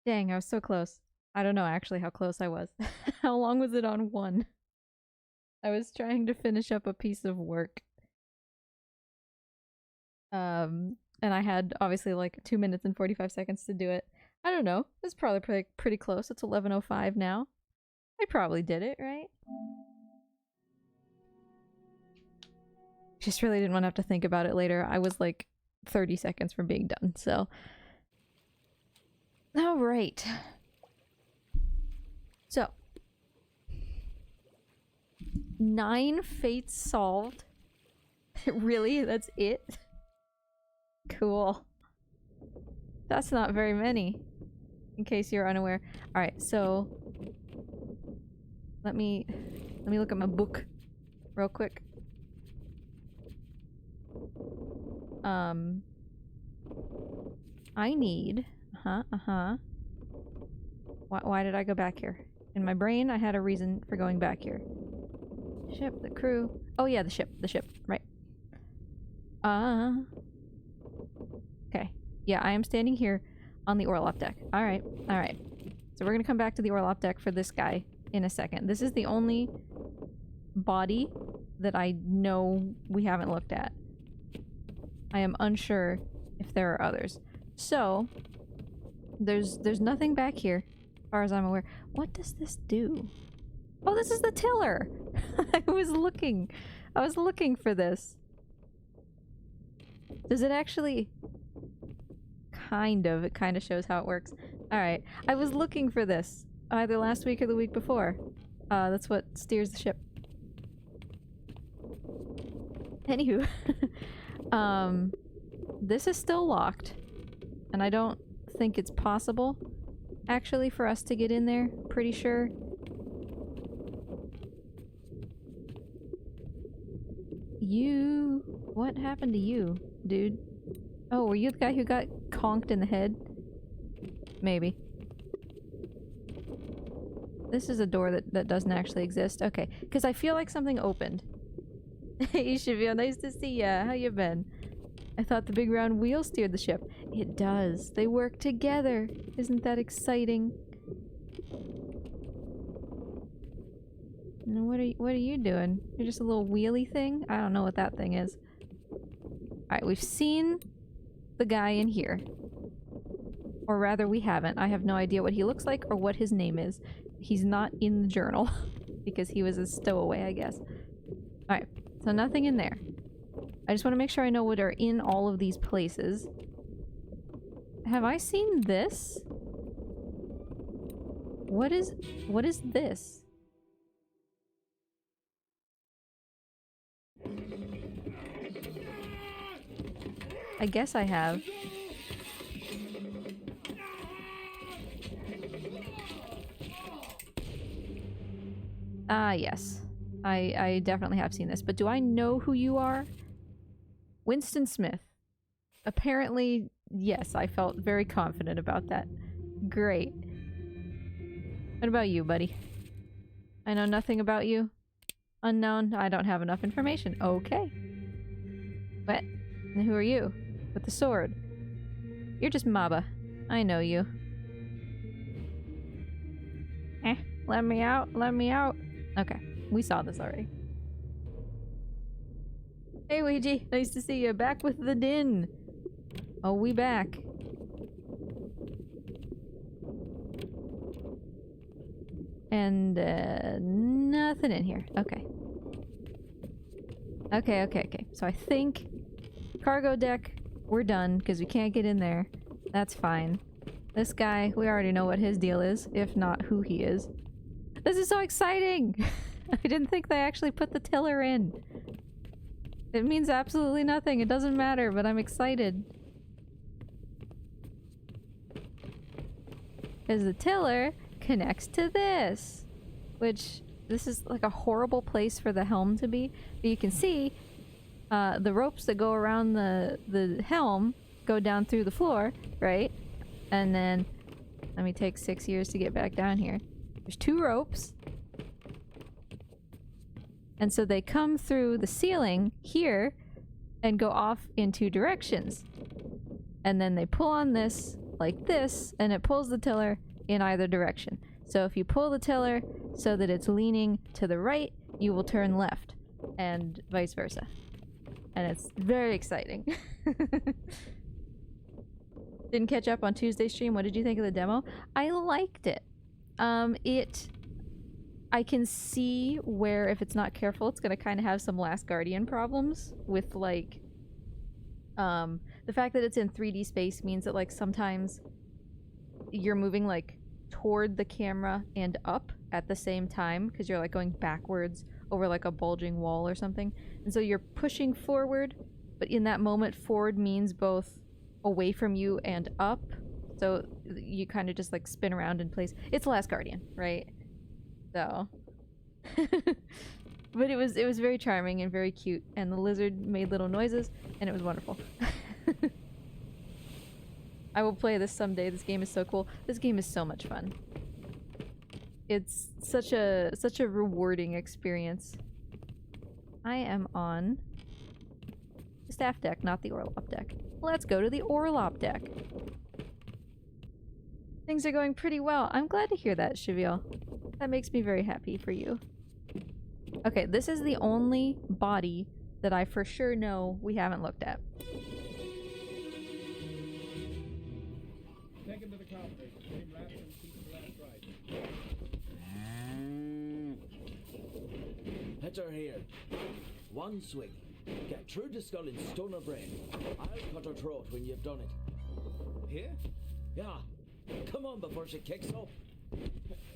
Dang, I was so close. I don't know actually how close I was. How long was it on one? I was trying to finish up a piece of work. And I had obviously like 2 minutes and 45 seconds to do it. I don't know. It's probably pretty close. It's 11:05 now. I probably did it, right? Just really didn't want to have to think about it later. I was like 30 seconds from being done, so. Alright. So. 9 fates solved. Really? That's it? Cool. That's not very many. In case you're unaware. Alright, so let me look at my book real quick. I need why did I go back here? In my brain I had a reason for going back here. Ship, the crew. Oh yeah, the ship, right. Okay. Yeah, I am standing here on the Orlop deck. Alright, alright. So we're gonna come back to the Orlop deck for this guy in a second. This is the only body that I know we haven't looked at. I am unsure if there are others. So, there's nothing back here, as far as I'm aware. What does this do? Oh, this is the tiller! I was looking for this. Does it actually... It kind of shows how it works. Alright, I was looking for this. Either last week or the week before. That's what steers the ship. Anywho. This is still locked. And I don't think it's possible, actually, for us to get in there. Pretty sure. You... What happened to you, dude? Oh, were you the guy who got conked in the head? Maybe. This is a door that doesn't actually exist. Okay, because I feel like something opened. Hey, Shivio, nice to see ya. How you been? I thought the big round wheel steered the ship. It does. They work together. Isn't that exciting? And what are you doing? You're just a little wheelie thing? I don't know what that thing is. Alright, we've seen the guy in here. Or rather, we haven't. I have no idea what he looks like or what his name is. He's not in the journal. Because he was a stowaway, I guess. Alright, so nothing in there. I just want to make sure I know what are in all of these places. Have I seen this? What is this? I guess I have. Ah, yes. I definitely have seen this, but do I know who you are? Winston Smith. Apparently, yes, I felt very confident about that. Great. What about you, buddy? I know nothing about you. Unknown. I don't have enough information. Okay. What? And who are you? With the sword. You're just Maba. I know you. Let me out. Let me out. Okay. We saw this already. Hey, Ouija. Nice to see you. Back with the Dinn. Oh, we back. And, nothing in here. Okay. Okay. So I think cargo deck, we're done, because we can't get in there. That's fine. This guy, we already know what his deal is, if not who he is. This is so exciting! I didn't think they actually put the tiller in. It means absolutely nothing. It doesn't matter, but I'm excited. Because the tiller connects to this. Which, this is like a horrible place for the helm to be. But you can see the ropes that go around the helm go down through the floor, right? And then, let me take 6 years to get back down here. There's 2 ropes. And so they come through the ceiling here and go off in 2 directions. And then they pull on this like this, and it pulls the tiller in either direction. So if you pull the tiller so that it's leaning to the right, you will turn left, and vice versa. And it's very exciting. Didn't catch up on Tuesday's stream. What did you think of the demo? I liked it. I can see where, if it's not careful, it's gonna kind of have some Last Guardian problems with, like, the fact that it's in 3D space means that, like, sometimes you're moving, like, toward the camera and up at the same time, because you're, like, going backwards over, like, a bulging wall or something. And so you're pushing forward, but in that moment, forward means both away from you and up. So you kind of just, like, spin around in place. It's Last Guardian, right? So, but it was very charming and very cute, and the lizard made little noises, and it was wonderful. I will play this someday. This game is so cool. This game is so much fun. It's such a rewarding experience. I am on the staff deck, not the Orlop deck. Let's go to the Orlop deck. Things are going pretty well. I'm glad to hear that, Cheviel. That makes me very happy for you. Okay, this is the only body that I for sure know we haven't looked at. Take him to the cockpit. Aim left and keep the left right. Hit her here. One swing. Get through the skull in stone or brain. I'll cut her throat when you've done it. Here? Yeah. Come on before she kicks up.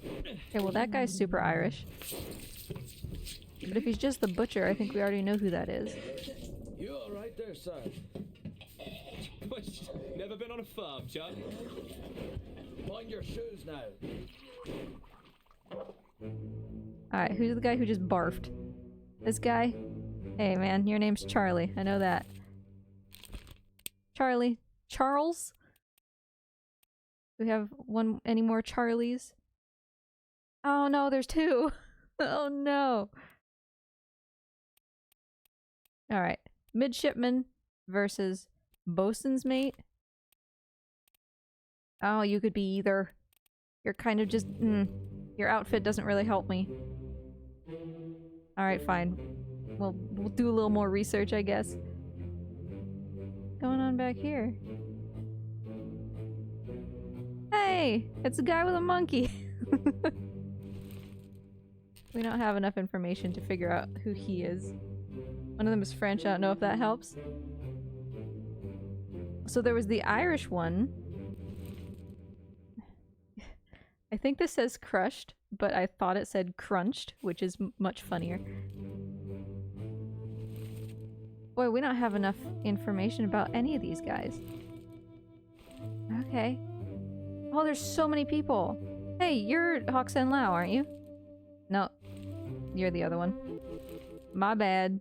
Okay, well that guy's super Irish. But if he's just the butcher, I think we already know who that is. You all right there, sir? Never been on a farm, Chuck. Mind your shoes now. Alright, who's the guy who just barfed? This guy? Hey man, your name's Charlie. I know that. Charlie. Charles? Do we have any more Charlies? Oh no, there's 2! Oh no! Alright. Midshipman versus bosun's mate. Oh, you could be either. You're kind of just... Your outfit doesn't really help me. Alright, fine. We'll do a little more research, I guess. What's going on back here? Hey! It's a guy with a monkey! We don't have enough information to figure out who he is. One of them is French, I don't know if that helps. So there was the Irish one. I think this says crushed, but I thought it said crunched, which is much funnier. Boy, we don't have enough information about any of these guys. Okay. Oh, there's so many people. Hey, you're Hoxen Lao, aren't you? No. You're the other one. My bad.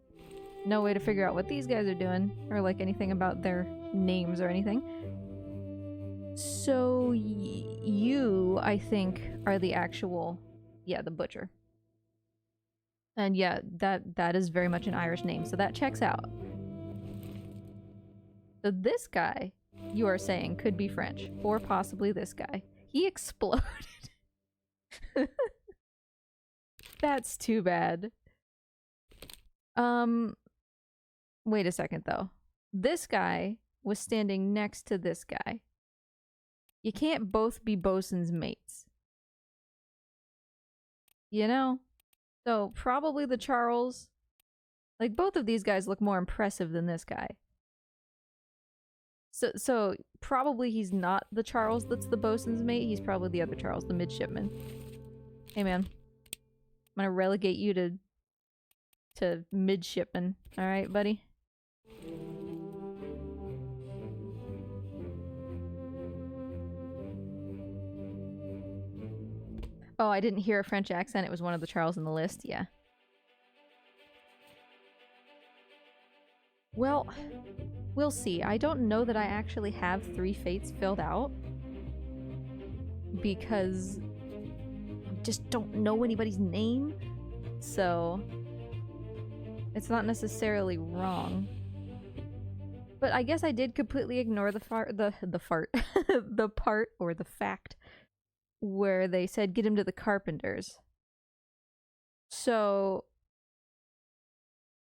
No way to figure out what these guys are doing, or like anything about their names or anything. So you, I think, are the actual, yeah, the butcher. And yeah, that is very much an Irish name, so that checks out. So this guy, you are saying, could be French, or possibly this guy. He exploded. That's too bad. Wait a second though. This guy was standing next to this guy. You can't both be bosun's mates. You know? So probably the Charles. Like, both of these guys look more impressive than this guy. So probably he's not the Charles that's the bosun's mate. He's probably the other Charles, the midshipman. Hey man, I'm gonna relegate you to midshipman. All right, buddy. Oh, I didn't hear a French accent. It was one of the Charles in the list. Yeah. Well, we'll see. I don't know that I actually have 3 fates filled out because I just don't know anybody's name. So it's not necessarily wrong. But I guess I did completely ignore the the part or the fact where they said get him to the carpenters. So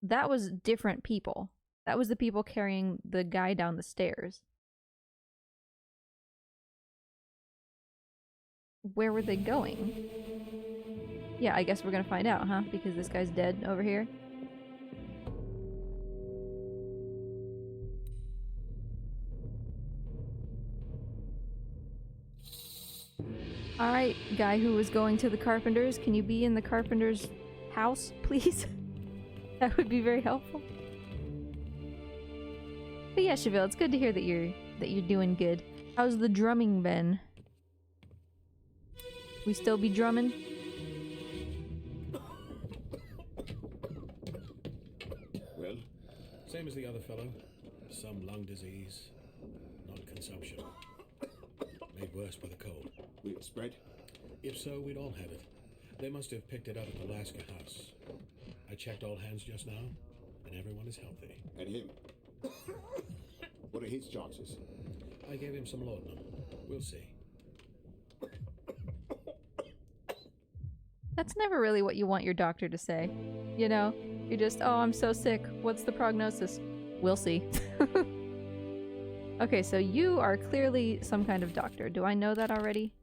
that was different people. That was the people carrying the guy down the stairs. Where were they going? Yeah, I guess we're gonna find out, huh? Because this guy's dead over here. Alright, guy who was going to the carpenters, can you be in the carpenter's house, please? That would be very helpful. But yeah, Cheville, it's good to hear that you're doing good. How's the drumming been? We still be drumming? Well, same as the other fellow. Some lung disease, non-consumption. Made worse by the cold. Will it spread? If so, we'd all have it. They must have picked it up at the Alaska house. I checked all hands just now, and everyone is healthy. And him? What are his chances? I gave him some laudanum. We'll see. That's never really what you want your doctor to say. You know? You're just, oh, I'm so sick. What's the prognosis? We'll see. Okay, so you are clearly some kind of doctor. Do I know that already?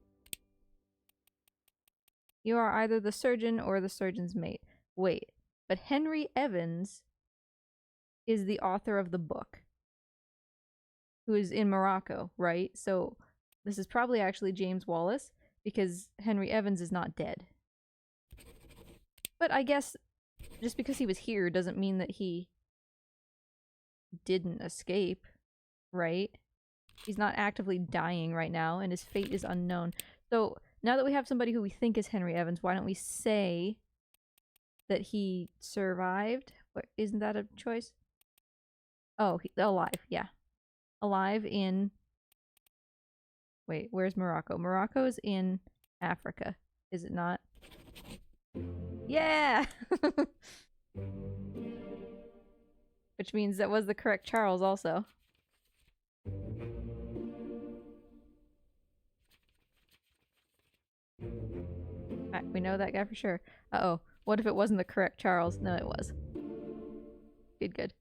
You are either the surgeon or the surgeon's mate. Wait, but Henry Evans is the author of the book, who is in Morocco, right? So this is probably actually James Wallace, because Henry Evans is not dead. But I guess just because he was here doesn't mean that he didn't escape, right? He's not actively dying right now, and his fate is unknown. So now that we have somebody who we think is Henry Evans, why don't we say that he survived? What, isn't that a choice? Oh, alive, yeah. Alive in... Wait, where's Morocco? Morocco's in Africa, is it not? Yeah! Which means that was the correct Charles also. Alright, we know that guy for sure. Uh-oh. What if it wasn't the correct Charles? No, it was. Good, good.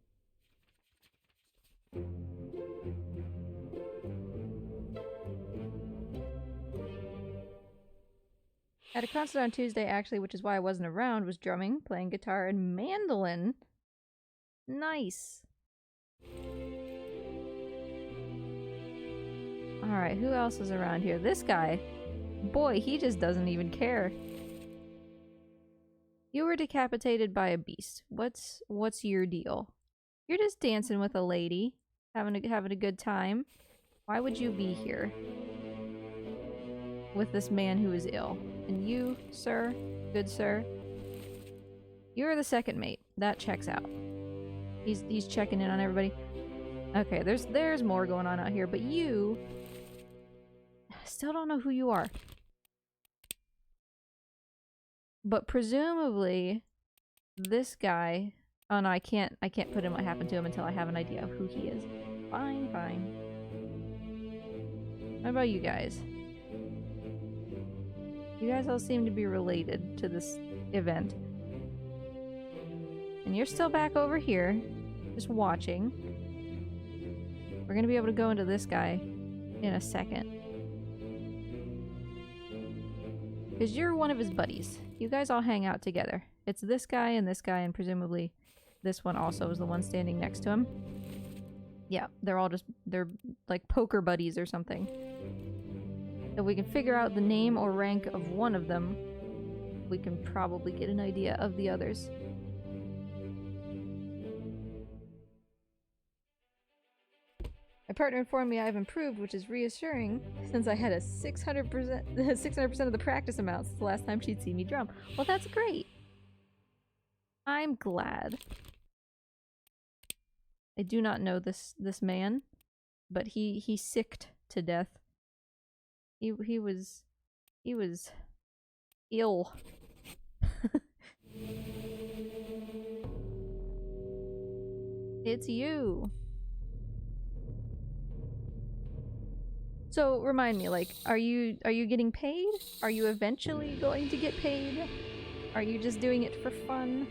At a concert on Tuesday, actually, which is why I wasn't around, was drumming, playing guitar, and mandolin. Nice. Alright, who else is around here? This guy. Boy, he just doesn't even care. You were decapitated by a beast. What's your deal? You're just dancing with a lady, having a good time. Why would you be here with this man who is ill? And you, sir, good sir, you're the second mate. That checks out. He's checking in on everybody. Okay, there's more going on out here, but you still don't know who you are. But presumably this guy, oh no, I can't put in what happened to him until I have an idea of who he is. Fine, fine. What about you guys? You guys all seem to be related to this event. And you're still back over here, just watching. We're gonna be able to go into this guy in a second. Because you're one of his buddies. You guys all hang out together. It's this guy, and presumably this one also is the one standing next to him. Yeah, they're like poker buddies or something. If we can figure out the name or rank of one of them, we can probably get an idea of the others. My partner informed me I've improved, which is reassuring, since I had a 600% of the practice amounts the last time she'd seen me drum. Well, that's great. I'm glad. I do not know this man, but he sicked to death. He was ill. It's you. So remind me, like, are you getting paid? Are you eventually going to get paid? Are you just doing it for fun?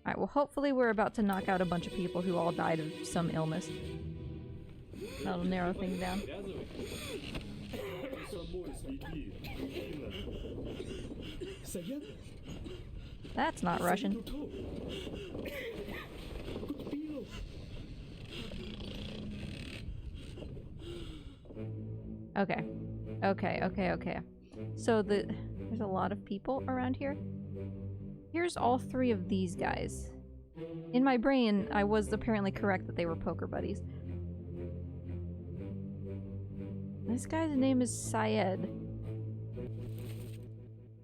Alright, well hopefully we're about to knock out a bunch of people who all died of some illness. That'll narrow things down. That's not Russian. Okay. So there's a lot of people around here. Here's all three of these guys. In my brain, I was apparently correct that they were poker buddies. This guy's name is Syed,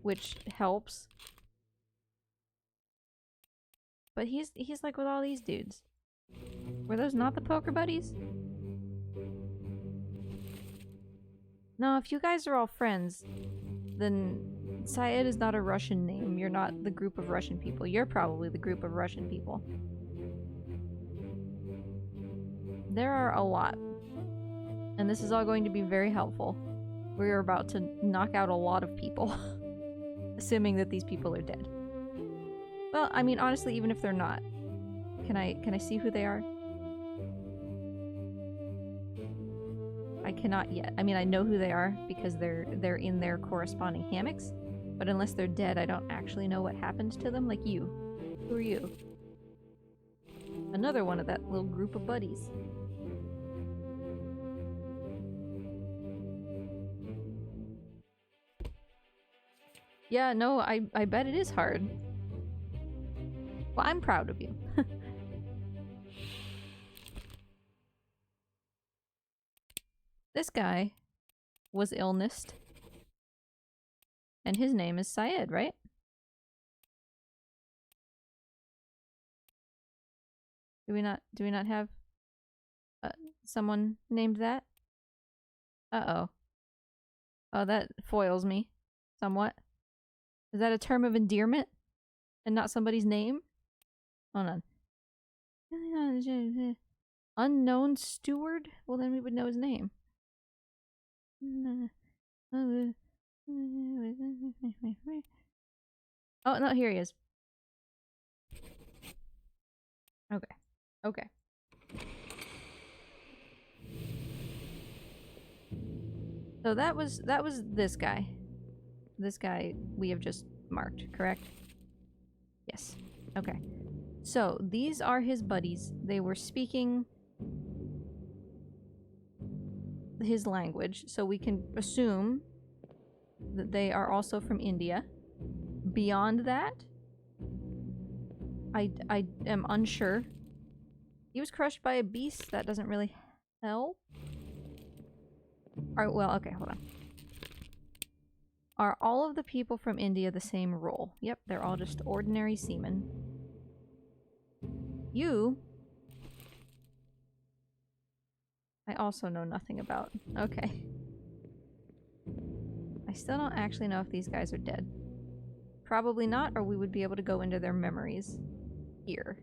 which helps. But he's like with all these dudes. Were those not the poker buddies? No, if you guys are all friends, then Syed is not a Russian name. You're not the group of Russian people. You're probably the group of Russian people. There are a lot. And this is all going to be very helpful. We're about to knock out a lot of people. Assuming that these people are dead. Well, I mean, honestly, even if they're not. Can I see who they are? I cannot yet. I mean, I know who they are because they're in their corresponding hammocks. But unless they're dead, I don't actually know what happened to them. Like you. Who are you? Another one of that little group of buddies. Yeah, no, I bet it is hard. Well, I'm proud of you. This guy was illnessed. And his name is Syed, right? Do we not have someone named that? Uh-oh. Oh, that foils me somewhat. Is that a term of endearment? And not somebody's name? Hold on. Unknown steward? Well, then we would know his name. Oh, no, here he is. Okay. So that was this guy. This guy we have just marked, correct? Yes. Okay. So, these are his buddies. They were speaking his language, so we can assume that they are also from India. Beyond that, I am unsure. He was crushed by a beast. That doesn't really help. Well, okay, hold on. Are all of the people from India the same role? Yep, they're all just ordinary seamen. You... I also know nothing about. Okay. I still don't actually know if these guys are dead. Probably not, or we would be able to go into their memories here.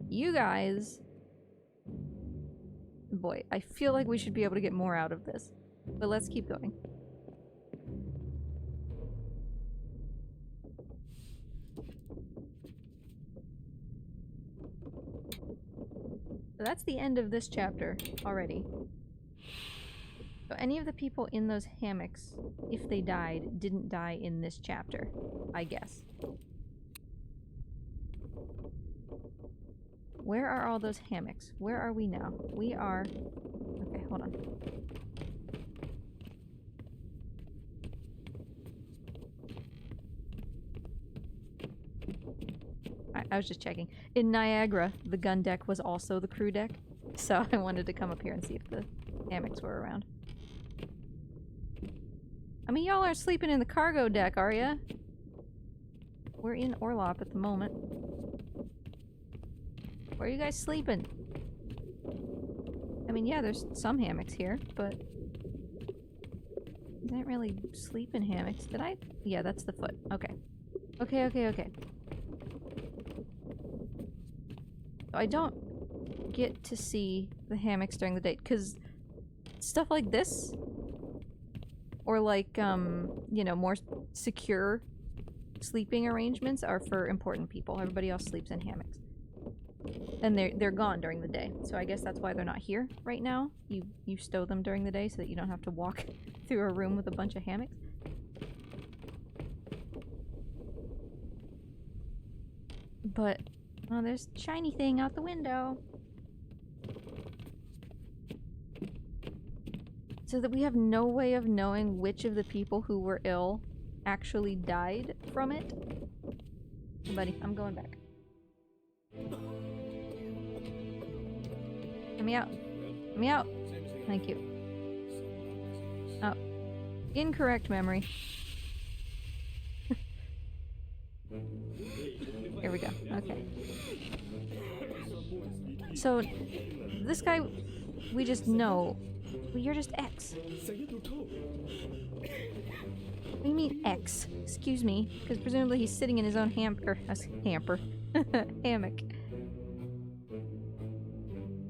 You guys... Boy, I feel like we should be able to get more out of this. But let's keep going. So that's the end of this chapter already. So any of the people in those hammocks, if they died, didn't die in this chapter, I guess. Where are all those hammocks? Where are we now? We are... Okay, hold on. I was just checking. In Niagara, the gun deck was also the crew deck, so I wanted to come up here and see if the hammocks were around. I mean, y'all aren't sleeping in the cargo deck, are ya? We're in Orlop at the moment. Where are you guys sleeping? I mean, yeah, there's some hammocks here, but... I didn't really sleep in hammocks, did I? Yeah, that's the foot. Okay. Okay. So I don't get to see the hammocks during the day, because stuff like this, or like, you know, more secure sleeping arrangements are for important people. Everybody else sleeps in hammocks. And they're gone during the day, so I guess that's why they're not here right now. You stow them during the day so that you don't have to walk through a room with a bunch of hammocks. But, oh, there's a shiny thing out the window. So that we have no way of knowing which of the people who were ill actually died from it. Buddy, I'm going back. Let me out. Let me out. Thank you. Oh. Incorrect memory. Here we go. Okay. So, this guy, we just know. Well, you're just X. What do you mean X? Excuse me. Because presumably he's sitting in his own hamper. Hammock.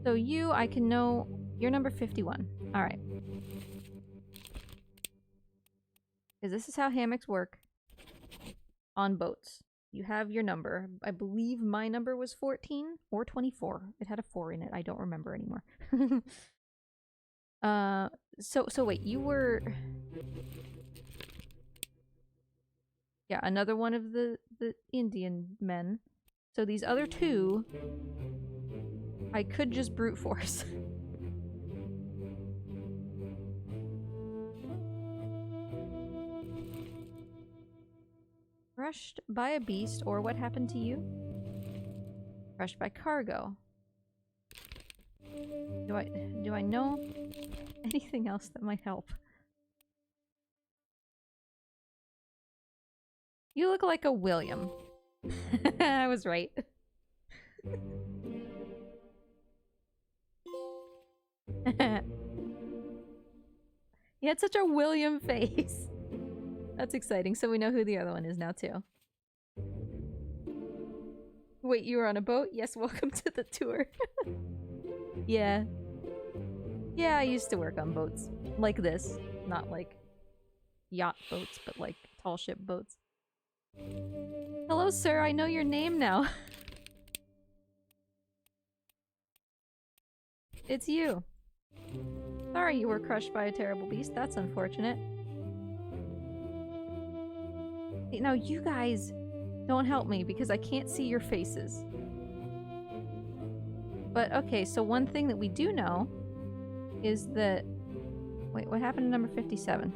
So you, I can know... You're number 51. Alright. Because this is how hammocks work. On boats. You have your number. I believe my number was 14 or 24. It had a 4 in it. I don't remember anymore. So wait, you were... Yeah, another one of the Indian men. So these other two... I could just brute force. Crushed by a beast, or what happened to you? Crushed by cargo. Do I know anything else that might help? You look like a William. I was right. He had such a William face. That's exciting. So we know who the other one is now too. Wait, you were on a boat? Yes, welcome to the tour. Yeah. Yeah, I used to work on boats. Like this. Not like yacht boats, but like tall ship boats. Hello, sir. I know your name now. It's you. Sorry you were crushed by a terrible beast. That's unfortunate. Now, you guys don't help me because I can't see your faces. But, okay, so one thing that we do know is that... Wait, what happened to number 57?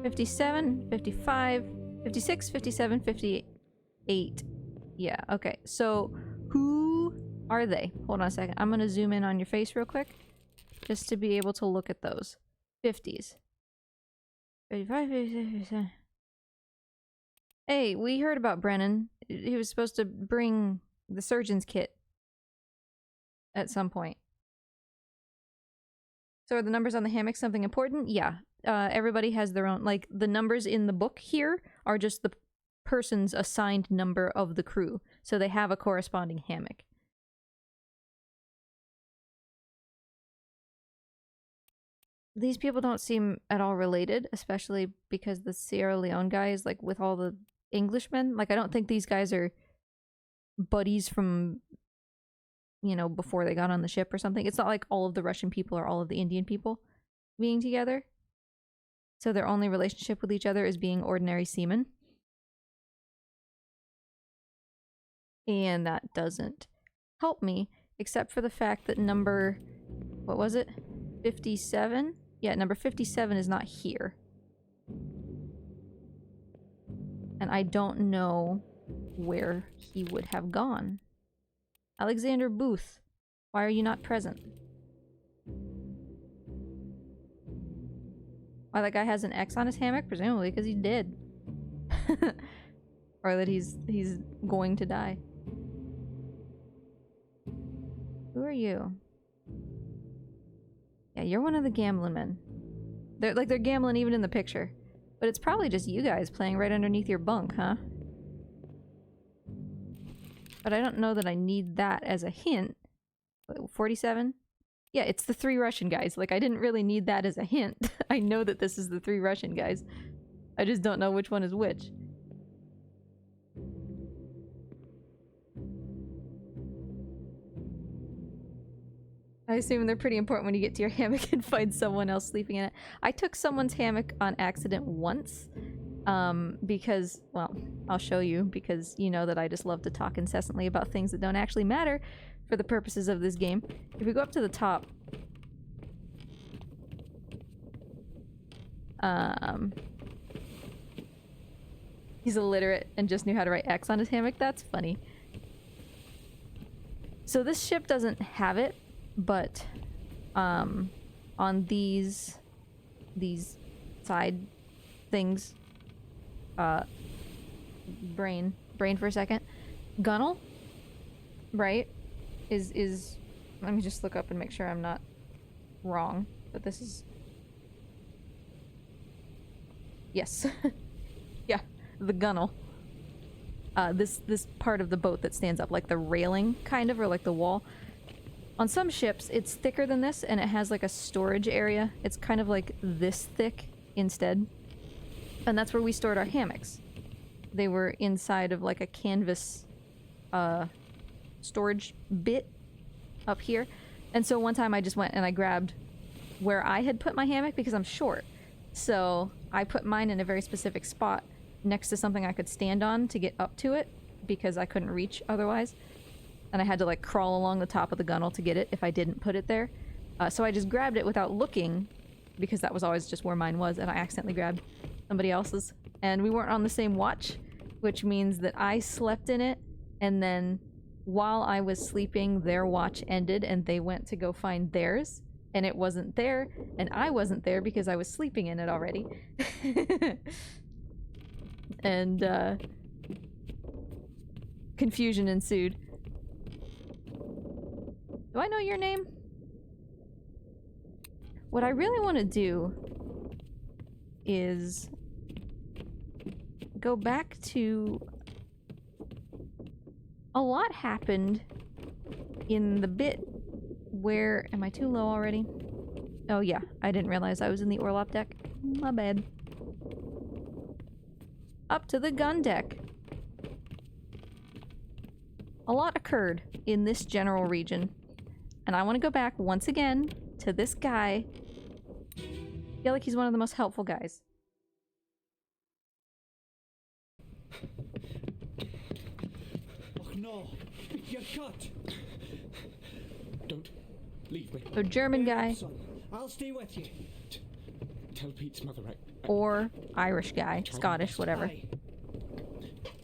57, 55, 56, 57, 58. Yeah, okay. So, who Are they? Hold on a second. I'm gonna zoom in on your face real quick. Just to be able to look at those. 50s. 55, 56. Hey, we heard about Brennan. He was supposed to bring the surgeon's kit at some point. So are the numbers on the hammock something important? Yeah. Everybody has their own, like, the numbers in the book here are just the person's assigned number of the crew. So they have a corresponding hammock. These people don't seem at all related, especially because the Sierra Leone guy is, like, with all the Englishmen. Like, I don't think these guys are buddies from, you know, before they got on the ship or something. It's not like all of the Russian people or all of the Indian people being together. So their only relationship with each other is being ordinary seamen. And that doesn't help me, except for the fact that number... what was it? 57? Yeah, number 57 is not here. And I don't know where he would have gone. Alexander Booth, why are you not present? Why that guy has an X on his hammock? Presumably because he's dead. Or that he's going to die. Who are you? Yeah, you're one of the gambling men. They're gambling even in the picture. But it's probably just you guys playing right underneath your bunk, huh? But I don't know that I need that as a hint. 47? Yeah, it's the 3 Russian guys. Like, I didn't really need that as a hint. I know that this is the 3 Russian guys. I just don't know which one is which. I assume they're pretty important when you get to your hammock and find someone else sleeping in it. I took someone's hammock on accident once. Because, well, I'll show you, because you know that I just love to talk incessantly about things that don't actually matter for the purposes of this game. If we go up to the top... he's illiterate and just knew how to write X on his hammock. That's funny. So this ship doesn't have it, but on these side things, brain for a second, gunnel, right, is let me just look up and make sure I'm not wrong, but this is, yes. Yeah, the gunnel. This part of the boat that stands up, like the railing, kind of, or like the wall. On some ships, it's thicker than this, and it has like a storage area. It's kind of like this thick instead. And that's where we stored our hammocks. They were inside of like a canvas storage bit up here. And so one time I just went and I grabbed where I had put my hammock because I'm short. So I put mine in a very specific spot next to something I could stand on to get up to it because I couldn't reach otherwise. And I had to like crawl along the top of the gunnel to get it if I didn't put it there. So I just grabbed it without looking because that was always just where mine was, and I accidentally grabbed somebody else's. And we weren't on the same watch, which means that I slept in it, and then while I was sleeping, their watch ended and they went to go find theirs, and it wasn't there, and I wasn't there because I was sleeping in it already. And confusion ensued. Do I know your name? What I really want to do is go back to... A lot happened in the bit where... Am I too low already? Oh yeah, I didn't realize I was in the orlop deck. My bad. Up to the gun deck. A lot occurred in this general region. And I want to go back once again to this guy. I feel like he's one of the most helpful guys. Oh no! You're cut! Don't leave me. So German guy. Son, I'll stay with you. Tell Pete's mother Or Irish guy. Scottish, whatever. Aye.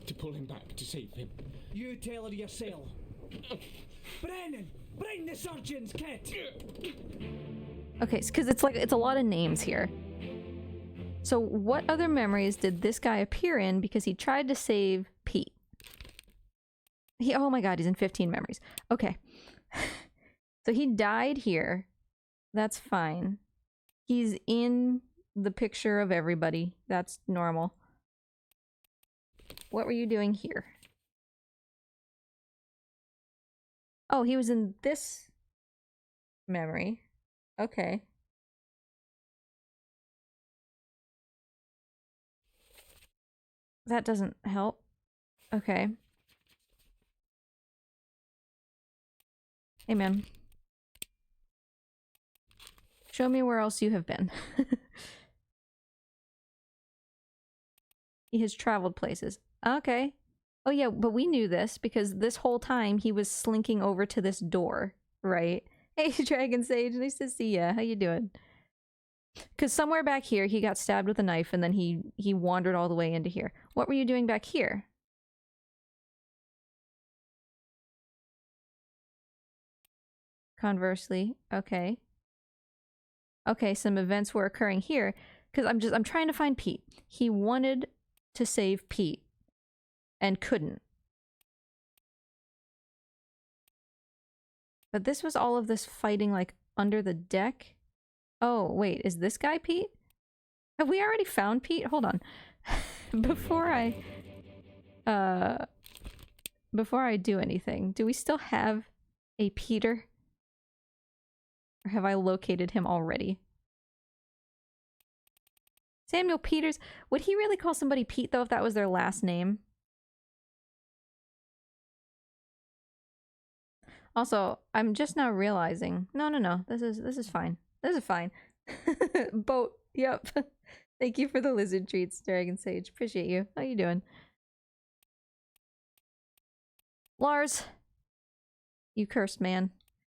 to pull him back to save him. You tell her yourself. Brennan! Bring the surgeon's kit! Okay, because it's a lot of names here. So what other memories did this guy appear in because he tried to save Pete? Oh my god, he's in 15 memories. Okay. So he died here. That's fine. He's in the picture of everybody. That's normal. What were you doing here? Oh, he was in this memory. Okay. That doesn't help. Okay. Hey, man. Show me where else you have been. He has traveled places. Okay. Oh yeah, but we knew this because this whole time he was slinking over to this door, right? Hey, Dragon Sage, nice to see ya. How you doing? Because somewhere back here he got stabbed with a knife and then he wandered all the way into here. What were you doing back here? Conversely, okay. Okay, some events were occurring here because I'm trying to find Pete. He wanted to save Pete and couldn't. But this was all of this fighting like under the deck. Oh, wait, is this guy Pete? Have we already found Pete? Hold on. Before I do anything, do we still have a Peter? Or have I located him already? Samuel Peters. Would he really call somebody Pete though if that was their last name? Also, I'm just now realizing. No. This is fine. This is fine. Boat. Yep. Thank you for the lizard treats, Dragon Sage. Appreciate you. How you doing? Lars. You cursed man.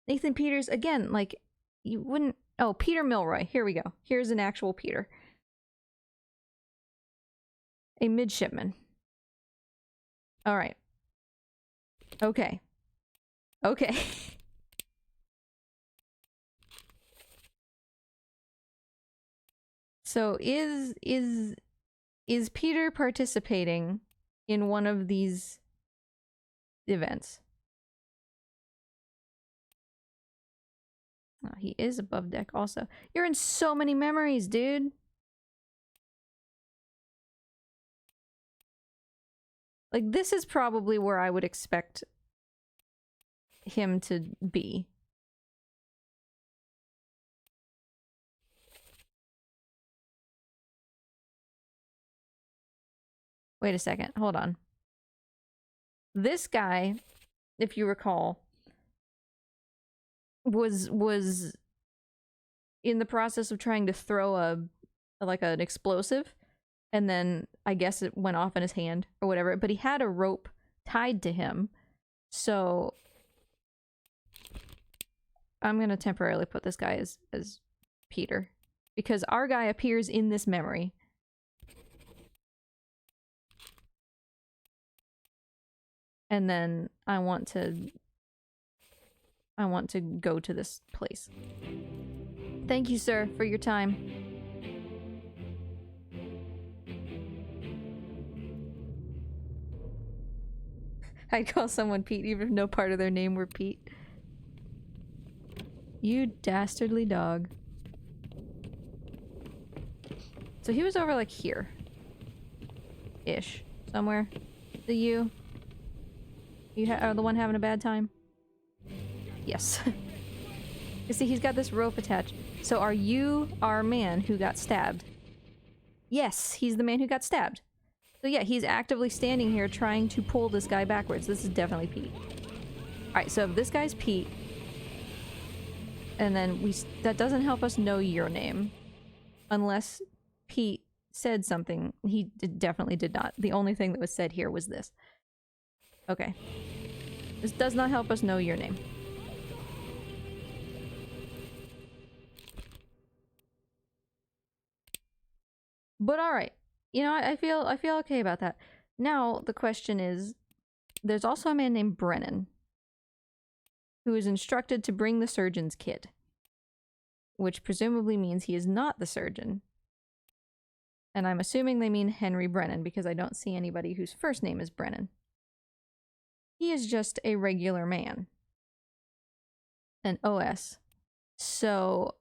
Nathan Peters, again, like, you wouldn't... Oh, Peter Milroy. Here we go. Here's an actual Peter. A midshipman. Alright. Okay. Okay. So is Peter participating in one of these events? Oh, he is above deck also. You're in so many memories, dude. Like, this is probably where I would expect him to be. Wait a second. Hold on. This guy, if you recall, was in the process of trying to throw an explosive, and then I guess it went off in his hand or whatever, but he had a rope tied to him. So I'm gonna temporarily put this guy as Peter, because our guy appears in this memory. And then I want to go to this place. Thank you, sir, for your time. I'd call someone Pete even if no part of their name were Pete. You dastardly dog. So he was over like here. Ish. Somewhere. You are the one having a bad time? Yes. You see, he's got this rope attached. So are you our man who got stabbed? Yes, he's the man who got stabbed. So yeah, he's actively standing here trying to pull this guy backwards. This is definitely Pete. Alright, so if this guy's Pete, and then that doesn't help us know your name. Unless Pete said something. He definitely did not. The only thing that was said here was this. Okay. This does not help us know your name. But alright. You know, I feel okay about that. Now, the question is, there's also a man named Brennan. who is instructed to bring the surgeon's kit. Which presumably means he is not the surgeon. And I'm assuming they mean Henry Brennan because I don't see anybody whose first name is Brennan. He is just a regular man. An OS. So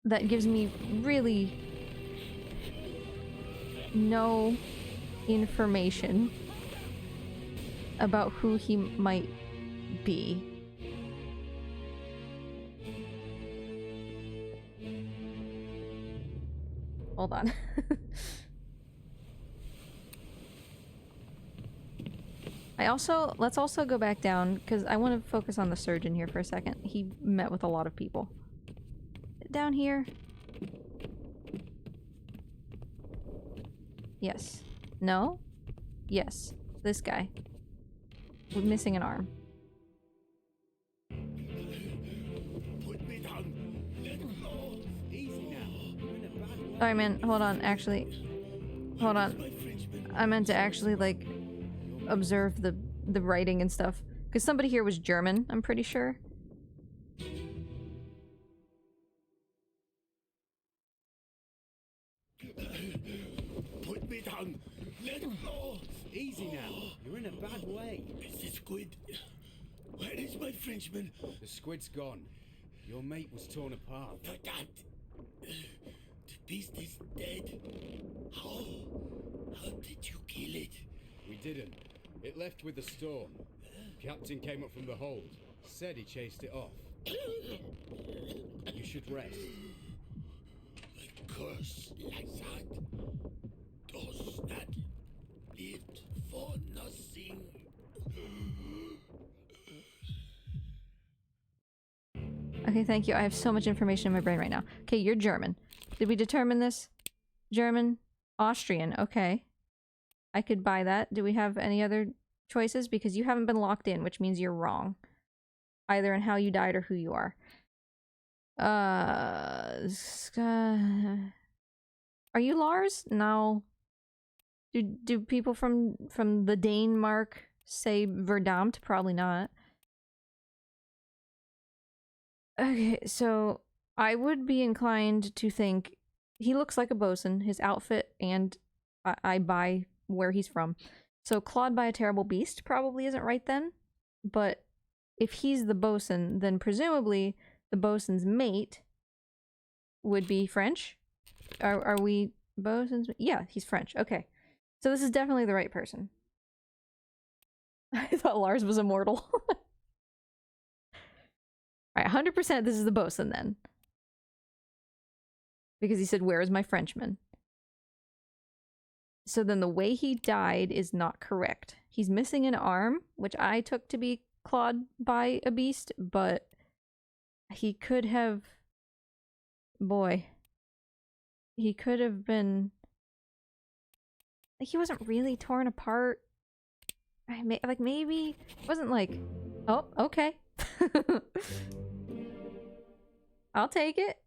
that gives me really no information about who he might be. Hold on. Let's also go back down, because I want to focus on the surgeon here for a second. He met with a lot of people. Down here. Yes. No? Yes. This guy. We're missing an arm. Sorry, man. Hold on. Actually. Hold on. I meant to actually, like, observe the writing and stuff. Because somebody here was German, I'm pretty sure. Put me down. Let go. Easy now. You're in a bad way. Is the squid? Where is my Frenchman? The squid's gone. Your mate was torn apart. The dad. The beast is dead. How? How did you kill it? We didn't. It left with the storm. Captain came up from the hold. Said he chased it off. You should rest. A curse like that does not live for nothing. Okay, thank you. I have so much information in my brain right now. Okay, you're German. Did we determine this? German? Austrian. Okay. I could buy that. Do we have any other choices? Because you haven't been locked in, which means you're wrong. Either in how you died or who you are. Are you Lars? No. Do people from the Danemark say Verdammt? Probably not. Okay, so I would be inclined to think he looks like a bosun, his outfit, and I buy where he's from. So clawed by a terrible beast probably isn't right then, but if he's the bosun, then presumably the bosun's mate would be French. Are we bosuns? Yeah, he's French. Okay. So this is definitely the right person. I thought Lars was immortal. Alright, 100% this is the bosun then. Because he said, "Where is my Frenchman?" So then the way he died is not correct. He's missing an arm, which I took to be clawed by a beast, but he could have... Boy. He could have been... Like, he wasn't really torn apart. Like, maybe... It wasn't like... Oh, okay. I'll take it.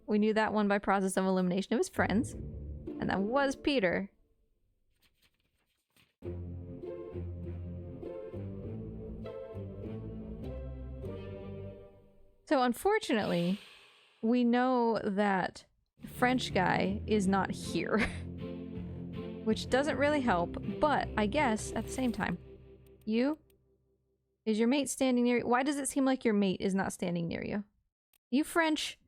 We knew that one by process of elimination of his friends. And that was Peter. So unfortunately, we know that French guy is not here. Which doesn't really help, but I guess at the same time. You? Is your mate standing near you? Why does it seem like your mate is not standing near you? You French?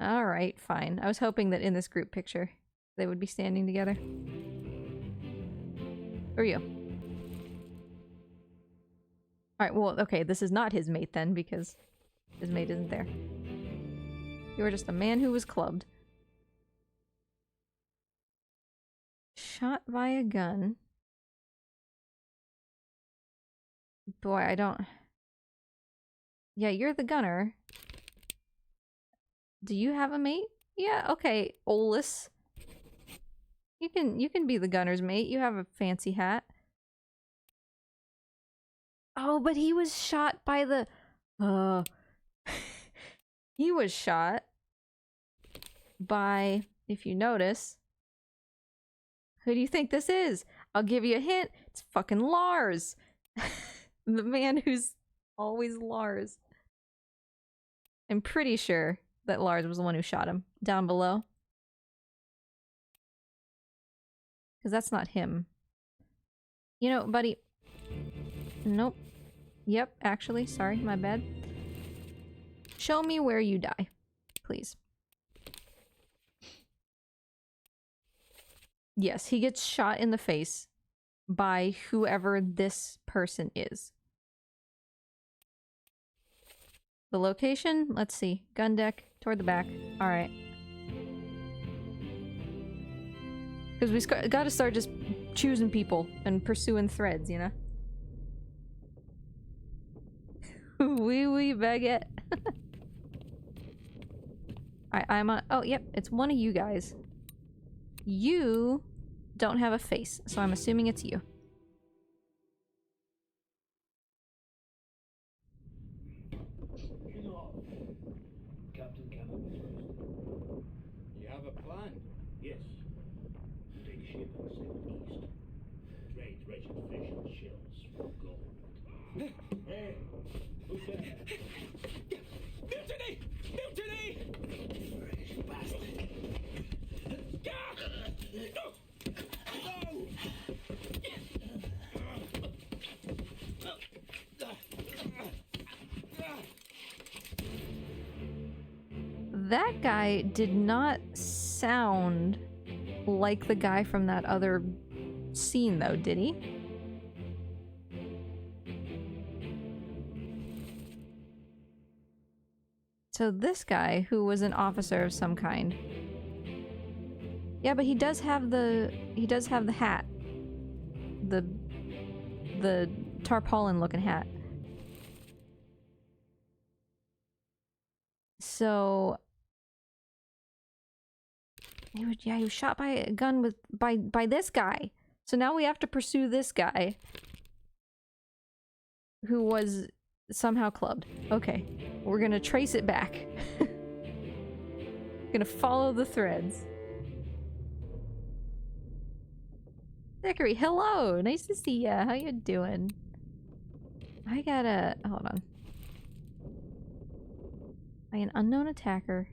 Alright, fine. I was hoping that in this group picture they would be standing together. Who are you? Alright, well, okay, this is not his mate then, because his mate isn't there. You were just a man who was clubbed. Shot by a gun. Boy, I don't... Yeah, you're the gunner. Do you have a mate? Yeah, okay, Olus. You can be the gunner's mate. You have a fancy hat. Oh, but he was shot by the... He was shot. by, if you notice, who do you think this is? I'll give you a hint. It's fucking Lars. The man who's always Lars. I'm pretty sure that Lars was the one who shot him down below. Because that's not him. You know, buddy. Nope. Yep, actually, sorry, my bad. Show me where you die, please. Yes, he gets shot in the face by whoever this person is. The location? Let's see. Gun deck, toward the back. Alright. Because we gotta start just choosing people and pursuing threads, you know? Wee baguette. I'm on. Oh, yep, it's one of you guys. You don't have a face, so I'm assuming it's you. Captain Cannon. You have a plan? Yes. Take ship and sail east. Trade racing fish and shells for gold. Hey, who's there? Mutiny! Mutiny! You bastard! That guy did not sound like the guy from that other scene, though, did he? So this guy, who was an officer of some kind. Yeah, but he does have the hat. The tarpaulin looking hat. So he was shot by a gun by this guy. So now we have to pursue this guy who was somehow clubbed. Okay, we're gonna trace it back. Gonna follow the threads. Zachary, hello! Nice to see ya. How you doing? I gotta... hold on. By an unknown attacker.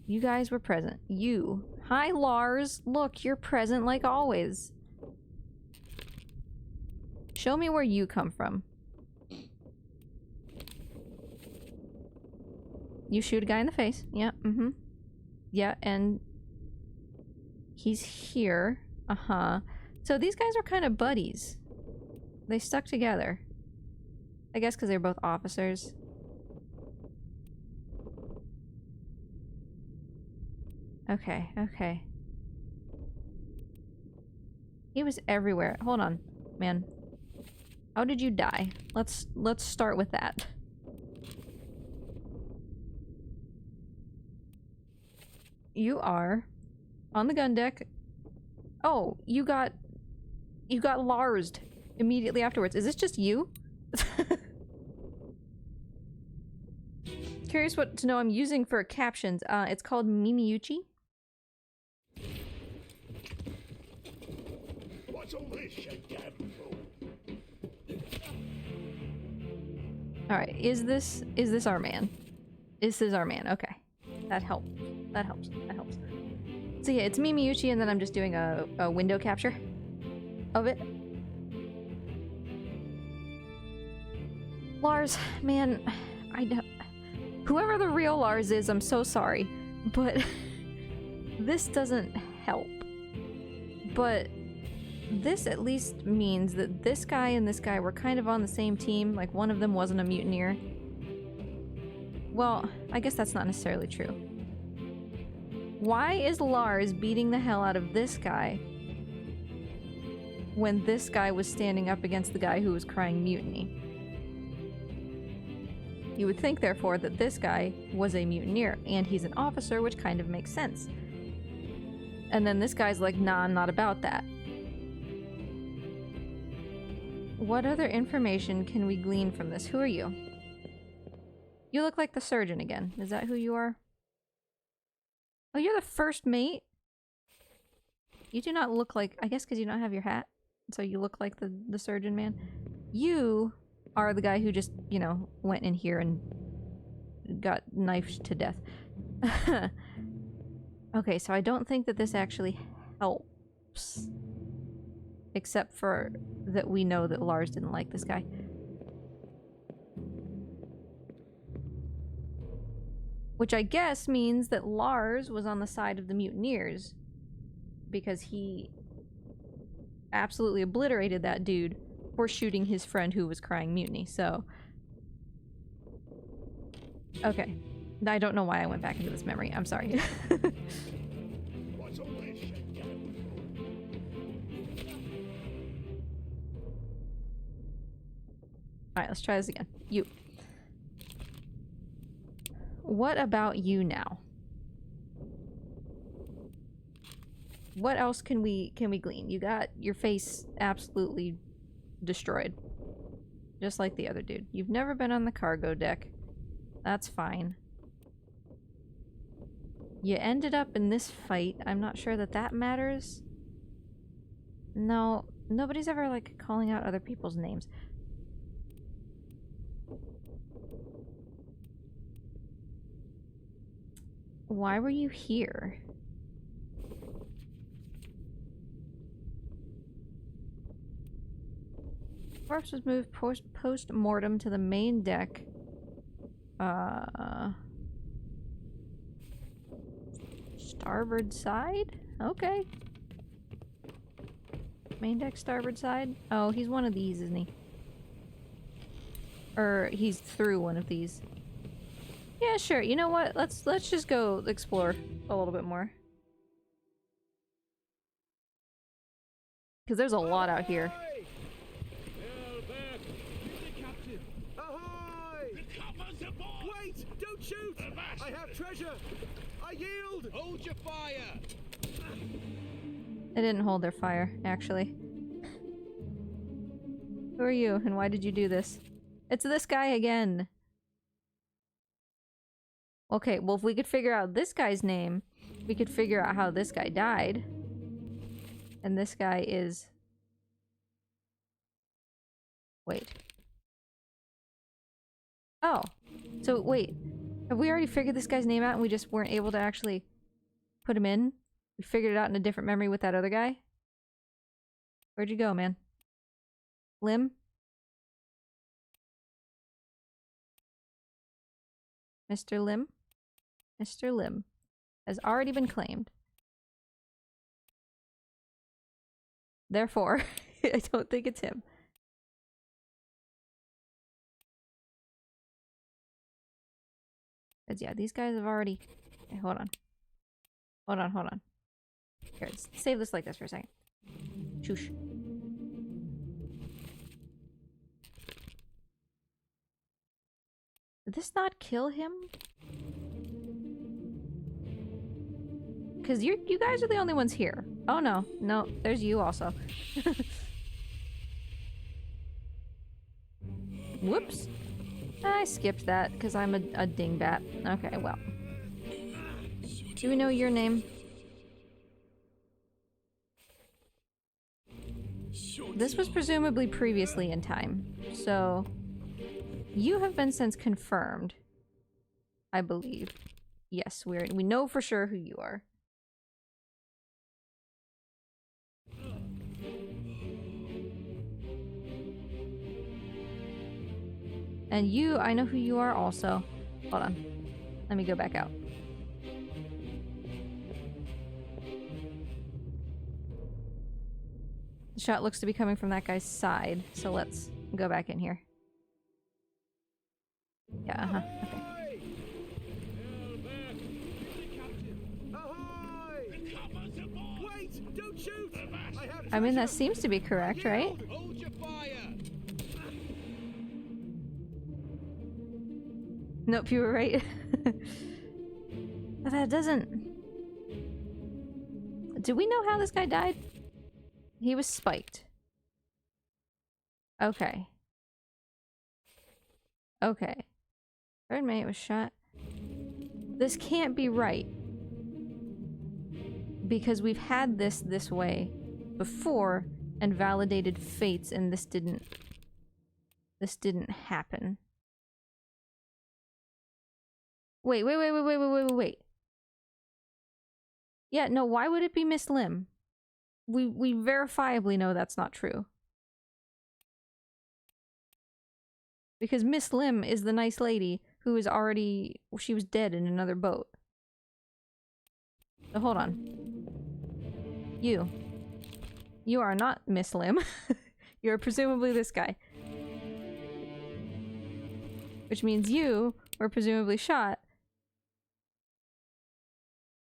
You guys were present. You. Hi, Lars! Look, you're present like always. Show me where you come from. You shoot a guy in the face. Yeah, mm-hmm. Yeah, and... he's here. Uh-huh. So these guys are kind of buddies. They stuck together. I guess because they're both officers. Okay, okay. He was everywhere. Hold on, man. How did you die? Let's start with that. You are on the gun deck. Oh, you got Larsed immediately afterwards. Is this just you? Curious what to know I'm using for captions. It's called Mimiuchi. What's all this, you damn fool? Alright, is this our man? This is our man, okay. That helps. That helps. That helps. So yeah, it's Mimiuchi, and then I'm just doing a window capture of it. Lars, man, I don't... whoever the real Lars is, I'm so sorry, but this doesn't help. But this at least means that this guy and this guy were kind of on the same team, like one of them wasn't a mutineer. Well, I guess that's not necessarily true. Why is Lars beating the hell out of this guy when this guy was standing up against the guy who was crying mutiny? You would think, therefore, that this guy was a mutineer, and he's an officer, which kind of makes sense. And then this guy's like, nah, I'm not about that. What other information can we glean from this? Who are you? You look like the surgeon again. Is that who you are? Oh, you're the first mate? You do not look like... I guess because you don't have your hat. So you look like the surgeon man. You are the guy who just, you know, went in here and got knifed to death. Okay, so I don't think that this actually helps. Except for that we know that Lars didn't like this guy. Which I guess means that Lars was on the side of the mutineers. Because he absolutely obliterated that dude for shooting his friend who was crying mutiny, so... Okay. I don't know why I went back into this memory. I'm sorry. What's all this shakedown? Alright, let's try this again. You. What about you now? What else can we glean? You got your face absolutely destroyed. Just like the other dude. You've never been on the cargo deck. That's fine. You ended up in this fight. I'm not sure that that matters. No, nobody's ever, like, calling out other people's names. Why were you here? Corpse was moved post-mortem to the main deck. Starboard side? Okay. Main deck, starboard side? Oh, he's one of these, isn't he? Or he's through one of these. Yeah, sure. You know what? Let's just go explore a little bit more. Because there's a lot out here. Wait! Don't shoot! I have treasure! I yield! Hold your fire! They didn't hold their fire, actually. Who are you, and why did you do this? It's this guy again! Okay, well if we could figure out this guy's name, we could figure out how this guy died. And this guy is... Wait. Oh. So, wait. Have we already figured this guy's name out and we just weren't able to actually put him in? We figured it out in a different memory with that other guy? Where'd you go, man? Lim? Mr. Lim? Mr. Lim has already been claimed. Therefore, I don't think it's him. Because, yeah, these guys have already... Okay, hold on. Hold on, hold on. Here, let's save this like this for a second. Shoosh. Did this not kill him? Because you guys are the only ones here. Oh, no. No, there's you also. Whoops. I skipped that because I'm a dingbat. Okay, well. Do we know your name? This was presumably previously in time, so you have been since confirmed, I believe. Yes, we know for sure who you are. And you, I know who you are also. Hold on. Let me go back out. The shot looks to be coming from that guy's side, so let's go back in here. Yeah, uh-huh. Okay. Wait! Don't shoot! I mean, that seems to be correct, right? Hold your fire! Nope, you were right. But that doesn't... Do we know how this guy died? He was spiked. Okay. Okay. Third mate was shot. This can't be right. because we've had this way before and validated fates, and this didn't happen. Wait. Yeah, no, why would it be Miss Lim? We verifiably know that's not true. Because Miss Lim is the nice lady who is already... she was dead in another boat. So hold on. You are not Miss Lim. You're presumably this guy. Which means you were presumably shot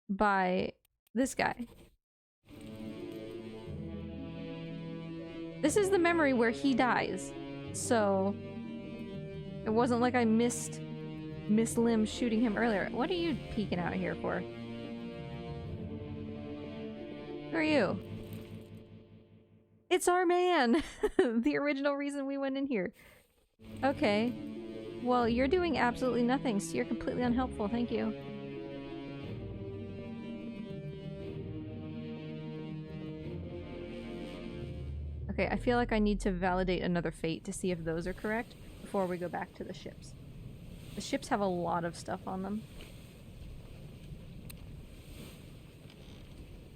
by this guy. This is the memory where he dies. So it wasn't like I missed Miss Lim shooting him earlier. What are you peeking out here for? Who are you? It's our man! The original reason we went in here. Okay. Well, you're doing absolutely nothing, so you're completely unhelpful. Thank you. Okay, I feel like I need to validate another fate to see if those are correct before we go back to the ships. The ships have a lot of stuff on them.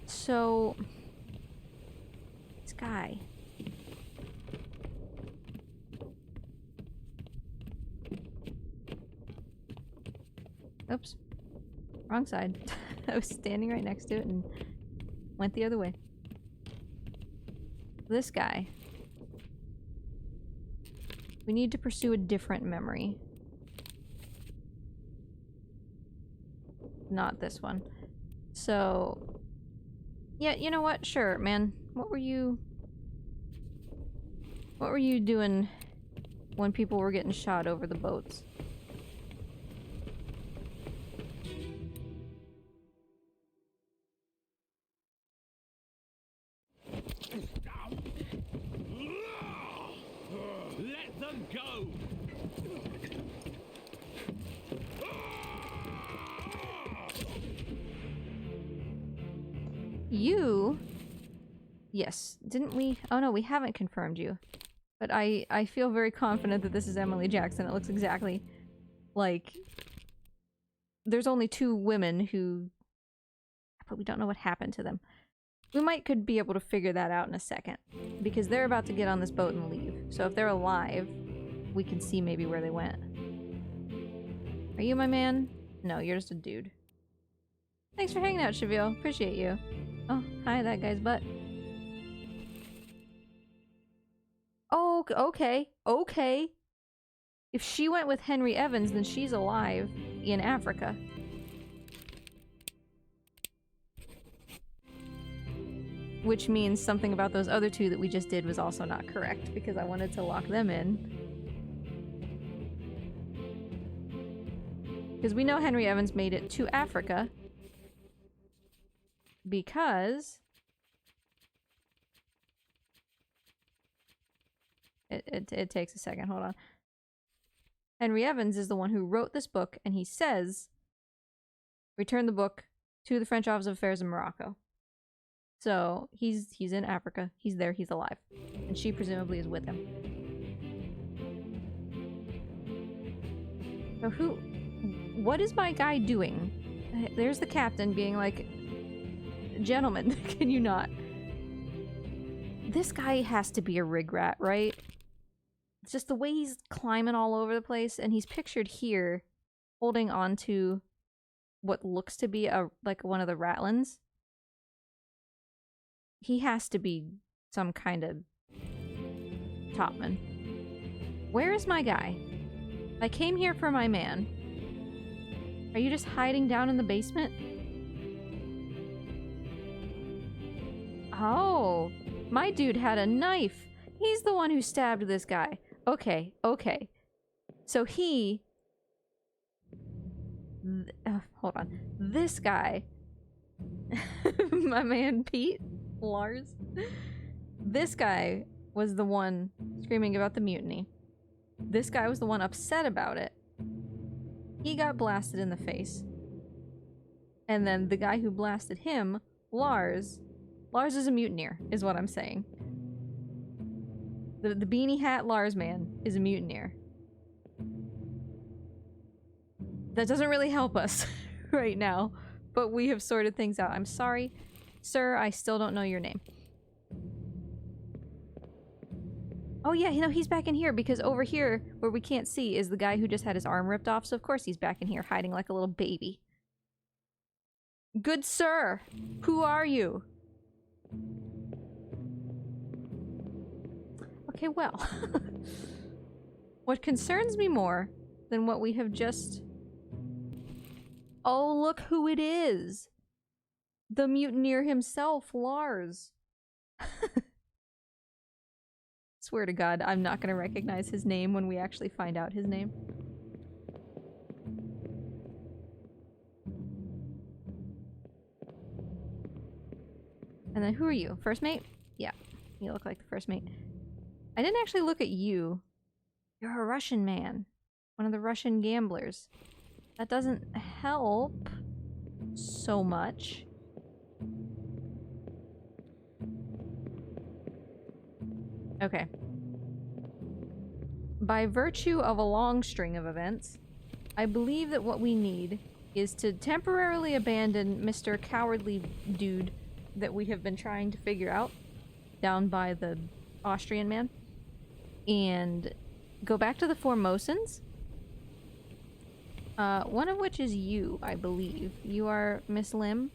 So... this guy... oops. Wrong side. I was standing right next to it and went the other way. This guy. We need to pursue a different memory. Not this one. So... yeah, you know what? Sure, man. What were you doing when people were getting shot over the boats? Let them go! You... yes. Didn't we... oh no, we haven't confirmed you. But I feel very confident that this is Emily Jackson. It looks exactly like... there's only 2 women who... but we don't know what happened to them. Could be able to figure that out in a second. Because they're about to get on this boat and leave. So if they're alive, we can see maybe where they went. Are you my man? No, you're just a dude. Thanks for hanging out, Cheville. Appreciate you. Oh, hi, that guy's butt. Oh, okay. Okay. If she went with Henry Evans, then she's alive in Africa. Which means something about those other 2 that we just did was also not correct, because I wanted to lock them in. Because we know Henry Evans made it to Africa. Because... It takes a second, hold on. Henry Evans is the one who wrote this book, and he says, return the book to the French Office of Affairs in Morocco. So, he's in Africa. He's there, he's alive. And she presumably is with him. So what is my guy doing? There's the captain being like, gentlemen, can you not? This guy has to be a rig rat, right? It's just the way he's climbing all over the place, and he's pictured here holding on to what looks to be like one of the ratlins. He has to be some kind of topman. Where is my guy? I came here for my man. Are you just hiding down in the basement? Oh, my dude had a knife. He's the one who stabbed this guy. Okay, okay. So he... hold on. This guy... my man Pete? Lars? This guy was the one screaming about the mutiny. This guy was the one upset about it. He got blasted in the face. And then the guy who blasted him Lars is a mutineer, is what I'm saying. The beanie hat Lars man is a mutineer. That doesn't really help us right now, but we have sorted things out. I'm sorry, sir, I still don't know your name. Oh yeah, you know, he's back in here because over here, where we can't see, is the guy who just had his arm ripped off, so of course he's back in here hiding like a little baby. Good sir, who are you? Okay, well. What concerns me more than what we have just... Oh, look who it is! The mutineer himself, Lars. Swear to God, I'm not gonna recognize his name when we actually find out his name. And then who are you? First mate? Yeah, you look like the first mate. I didn't actually look at you. You're a Russian man. One of the Russian gamblers. That doesn't help so much. Okay. By virtue of a long string of events, I believe that what we need is to temporarily abandon Mr. Cowardly Dude that we have been trying to figure out down by the Austrian man and go back to the Formosans. One of which is you, I believe. You are Miss Lim.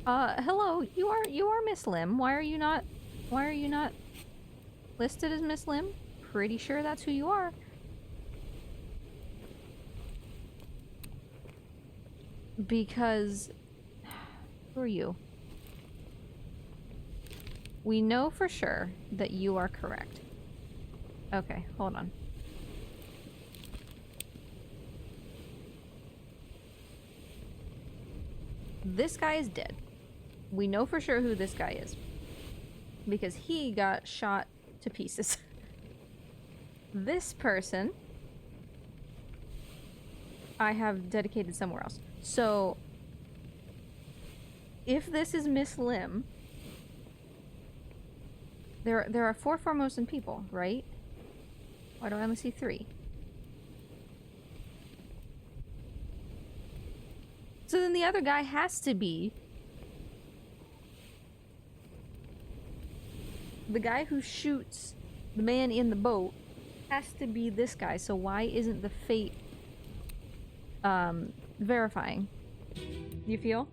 Hello, you are Miss Lim. Why are you not listed as Miss Lim? Pretty sure that's who you are. Because who are you? We know for sure that you are correct. Okay, hold on. This guy is dead. We know for sure who this guy is. Because he got shot to pieces. This person I have dedicated somewhere else. So if this is Miss Lim, there are 4 Formosan people, right? Why do I only see 3? So then the other guy has to be the guy who shoots the man in the boat has to be this guy. So why isn't the fate verifying? You feel?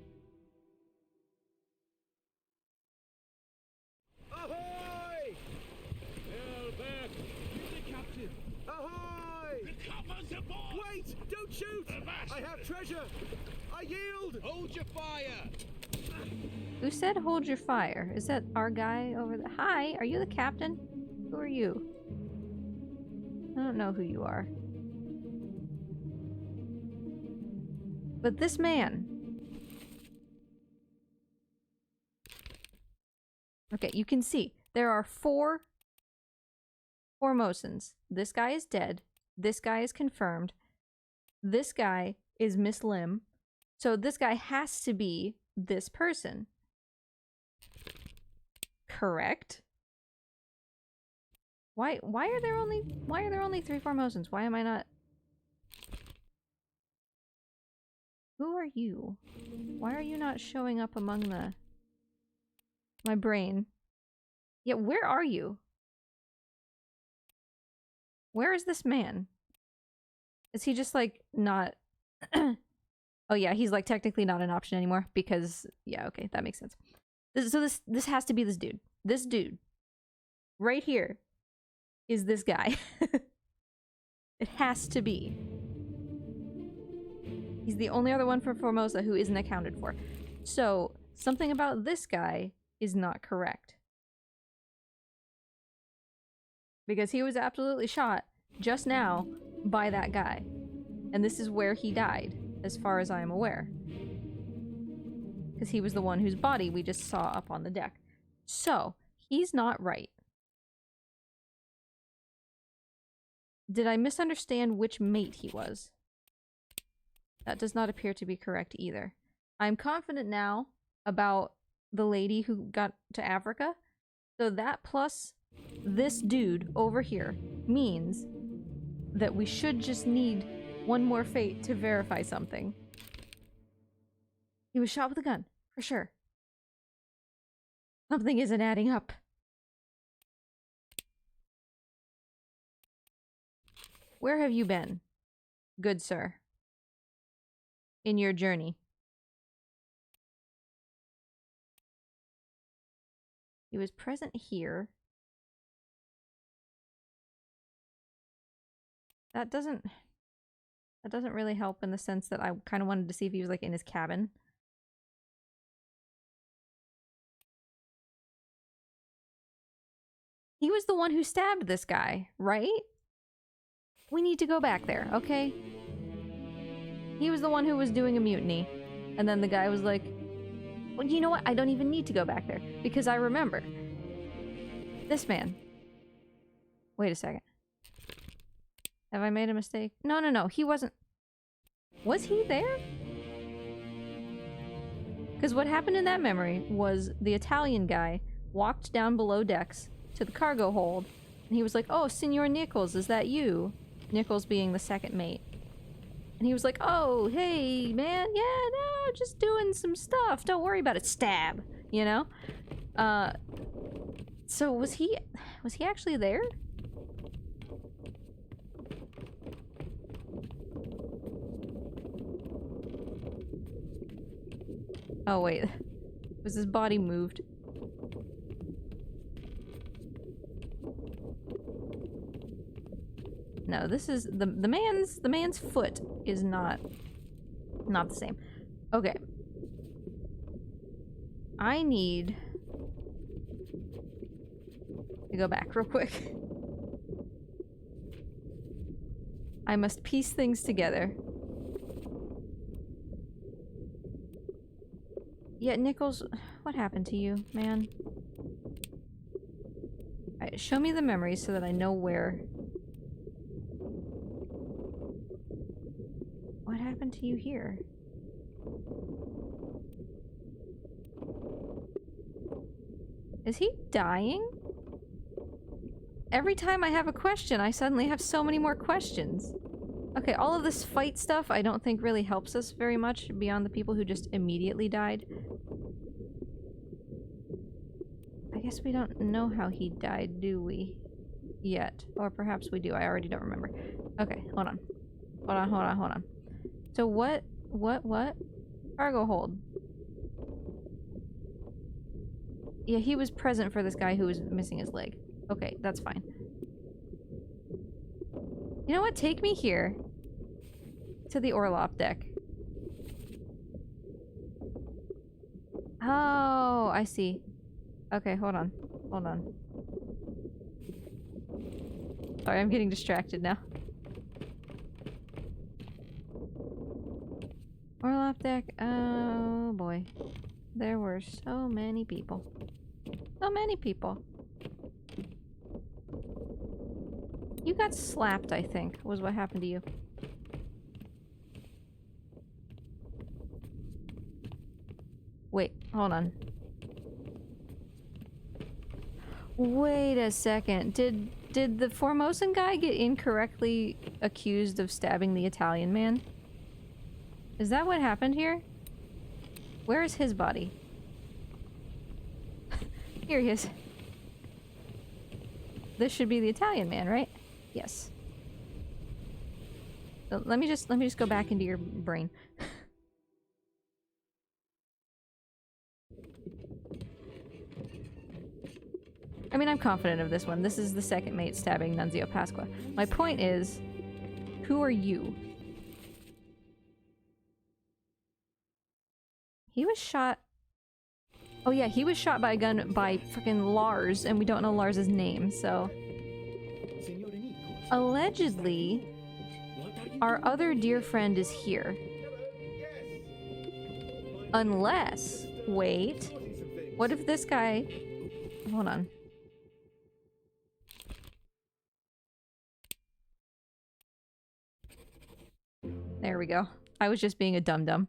Ahoy! Hell back! You're the captain! Ahoy! The coppers aboard! Wait! Don't shoot! I have treasure! I yield! Hold your fire! Who said hold your fire? Is that our guy over there? Hi, are you the captain? Who are you? I don't know who you are. But this man. Okay, you can see. There are 4 Formosans. This guy is dead. This guy is confirmed. This guy is Miss Lim. So this guy has to be this person. Correct? Why are there only 3 Formosans? Why am I not... Who are you? Why are you not showing up among the... My brain. Yeah, where are you? Where is this man? Is he just like not... Oh yeah, he's like technically not an option anymore because... Yeah, okay, that makes sense. This has to be this dude. This dude. Right here. Is this guy. It has to be. He's the only other one from Formosa who isn't accounted for. So, something about this guy is not correct. Because he was absolutely shot just now by that guy. And this is where he died, as far as I am aware. Because he was the one whose body we just saw up on the deck. So, he's not right. Did I misunderstand which mate he was? That does not appear to be correct either. I'm confident now about the lady who got to Africa. So that plus this dude over here means that we should just need one more fate to verify something. He was shot with a gun, for sure. Something isn't adding up. Where have you been, good sir, in your journey? He was present here. That doesn't really help in the sense that I kind of wanted to see if he was like in his cabin. He was the one who stabbed this guy, right? We need to go back there, okay? He was the one who was doing a mutiny. And then the guy was like, well, you know what? I don't even need to go back there. Because I remember. This man. Wait a second. Have I made a mistake? No, no, no. He wasn't. Was he there? Because what happened in that memory was the Italian guy walked down below decks to the cargo hold. And he was like, oh, Senor Nichols, is that you? Nichols being the second mate. And he was like, oh, hey, man, yeah, no, just doing some stuff. Don't worry about it. Stab, you know? So was he actually there? Oh, wait. Was his body moved? No, this is the man's foot is not the same. Okay. I need to go back real quick. I must piece things together. Yeah, Nichols, what happened to you, man? Alright, show me the memories so that I know where. What happened to you here? Is he dying? Every time I have a question, I suddenly have so many more questions. Okay, all of this fight stuff I don't think really helps us very much beyond the people who just immediately died. I guess we don't know how he died, do we? Yet. Or perhaps we do. I already don't remember. Okay, hold on. Hold on. So what? Cargo hold. Yeah, he was present for this guy who was missing his leg. Okay, that's fine. You know what? Take me here. To the Orlop deck. Oh, I see. Okay, hold on. Hold on. Sorry, I'm getting distracted now. Orlop deck. Oh boy. There were so many people. So many people. You got slapped, I think, was what happened to you. Wait, hold on. Wait a second. Did the Formosan guy get incorrectly accused of stabbing the Italian man? Is that what happened here? Where is his body? Here he is. This should be the Italian man, right? Yes. So let me just go back into your brain. I mean, I'm confident of this one. This is the second mate stabbing Nunzio Pasqua. My point is, who are you? He was shot... Oh yeah, he was shot by a gun by freaking Lars, and we don't know Lars's name, so... Allegedly, our other dear friend is here. Unless... Wait. What if this guy... Hold on. There we go. I was just being a dum-dum.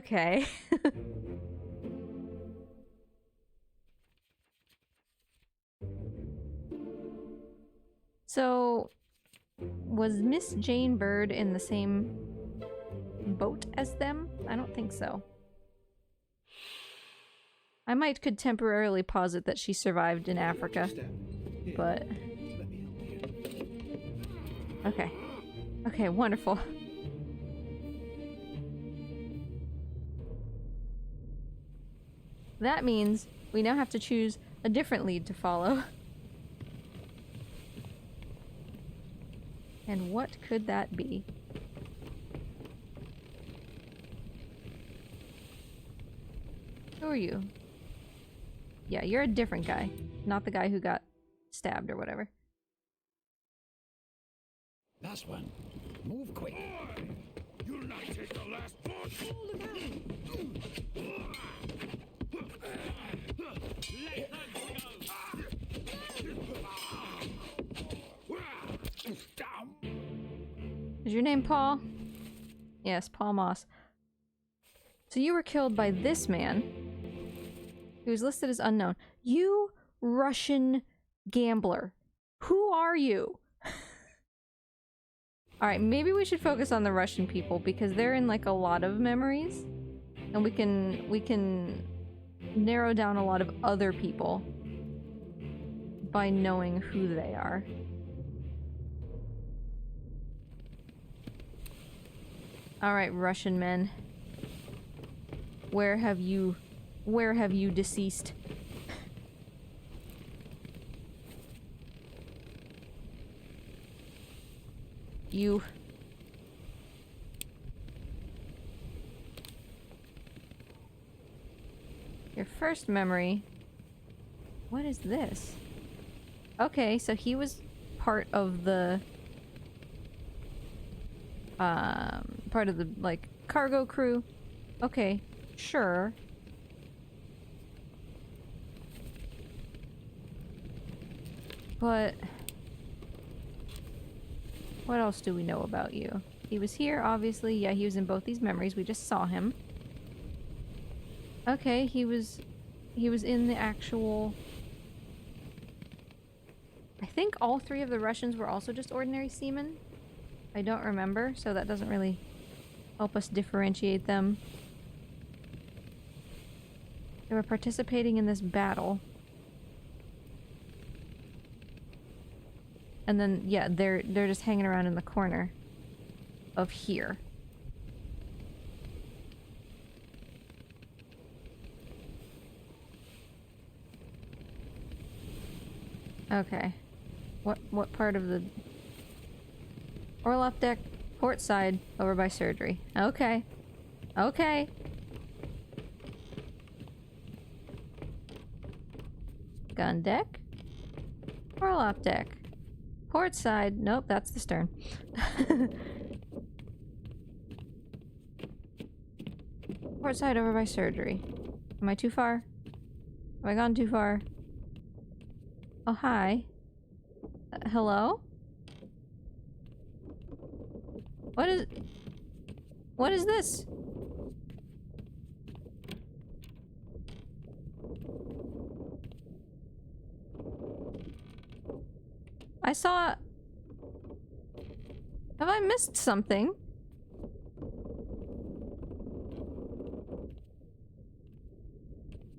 Okay. So, was Miss Jane Bird in the same boat as them? I don't think so. I could temporarily posit that she survived in Africa, but... Okay. Okay, wonderful. That means we now have to choose a different lead to follow. And what could that be? Who are you? Yeah, you're a different guy. Not the guy who got stabbed or whatever. Last one. Move quick. You'll not take the last punch! Is your name Paul? Yes, Paul Moss. So you were killed by this man, who's listed as unknown. You Russian gambler. Who are you? Alright, maybe we should focus on the Russian people, because they're in like a lot of memories. And we can narrow down a lot of other people by knowing who they are. Alright, Russian men. Where have you deceased? You. Your first memory. What is this? Okay, so he was part of the like cargo crew. Okay, sure. But what else do we know about you? He was here, obviously. Yeah, he was in both these memories. We just saw him. Okay, he was in the actual... I think all three of the Russians were also just ordinary seamen. I don't remember, so that doesn't really help us differentiate them. They were participating in this battle. And then, yeah, they're just hanging around in the corner of here. Okay. What part of the... Orlop deck, port side, over by surgery. Okay. Okay. Gun deck. Orlop deck. Port side. Nope, that's the stern. Port side over by surgery. Am I too far? Have I gone too far? Oh, hi. Hello? What is this? I saw... Have I missed something?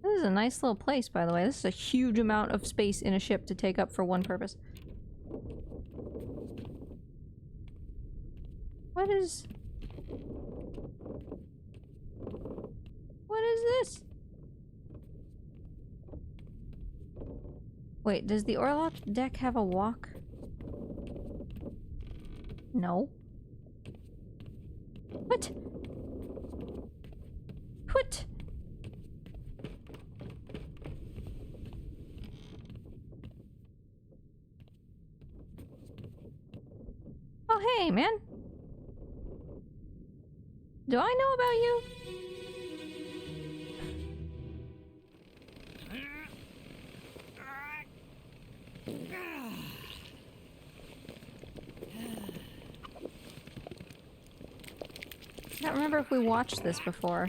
This is a nice little place, by the way. This is a huge amount of space in a ship to take up for one purpose. What is... What is this? Wait, does the Orlop deck have a walk? No. What? What? Oh, hey, man. Do I know about you? I don't remember if we watched this before.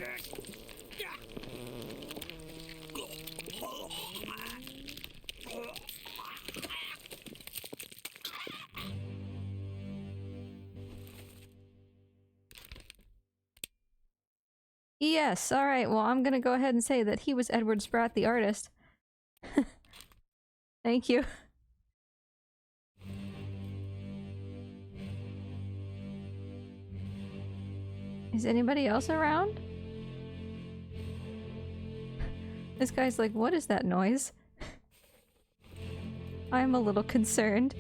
Yes, alright, well I'm gonna go ahead and say that he was Edward Spratt, the artist. Thank you. Is anybody else around? This guy's like, what is that noise? I'm a little concerned.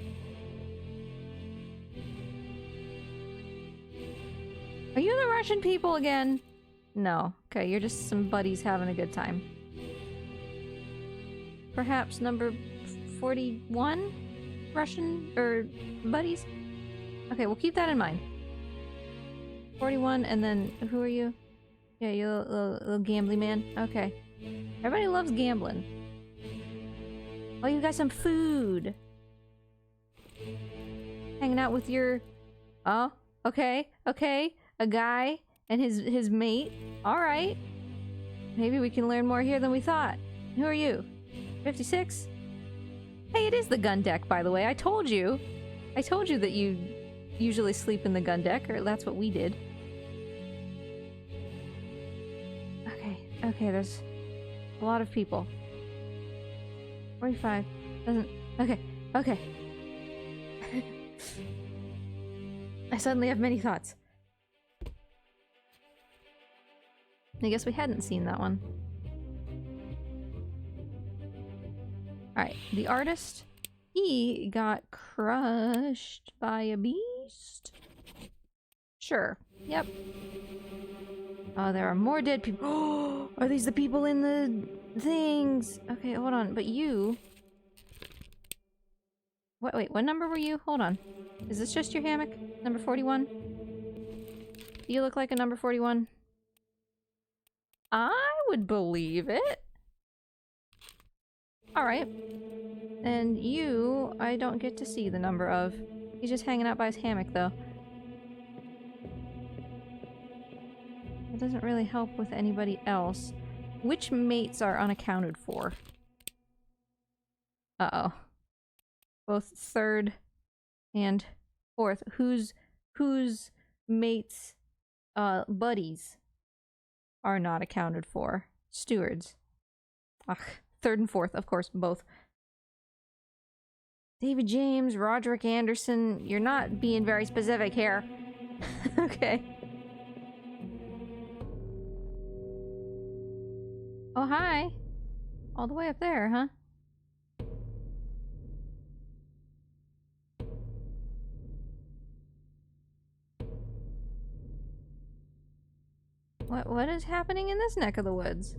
Are you the Russian people again? No. Okay, you're just some buddies having a good time. Perhaps number 41? Russian, or buddies? Okay, we'll keep that in mind. 41, and then, who are you? Yeah, you little gambling man? Okay. Everybody loves gambling. Oh, you got some food! Hanging out with your... Oh, okay, okay. A guy and his mate. Alright. Maybe we can learn more here than we thought. Who are you? 56? Hey, it is the gun deck, by the way. I told you. I told you that you usually sleep in the gun deck, or that's what we did. Okay, okay, there's a lot of people. 45. Doesn't... Okay, okay. I suddenly have many thoughts. I guess we hadn't seen that one. Alright, the artist, he got crushed by a beast? Sure, yep. Oh, there are more dead people. Oh, are these the people in the things? Okay, hold on, but you... Wait, what number were you? Hold on. Is this just your hammock? Number 41? Do you look like a number 41? I would believe it. Alright. And you, I don't get to see the number of. He's just hanging out by his hammock, though. It doesn't really help with anybody else. Which mates are unaccounted for? Uh-oh. Both third and fourth. Whose mates, buddies are not accounted for? Stewards. Ugh. Third and fourth, of course, both. David James, Roderick Anderson, you're not being very specific here. Okay. Oh, hi. All the way up there, huh? What is happening in this neck of the woods?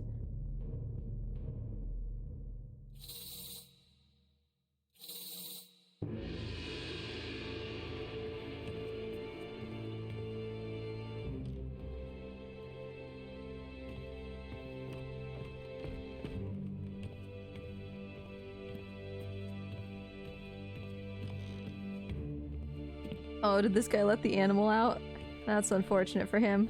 Oh, did this guy let the animal out? That's unfortunate for him.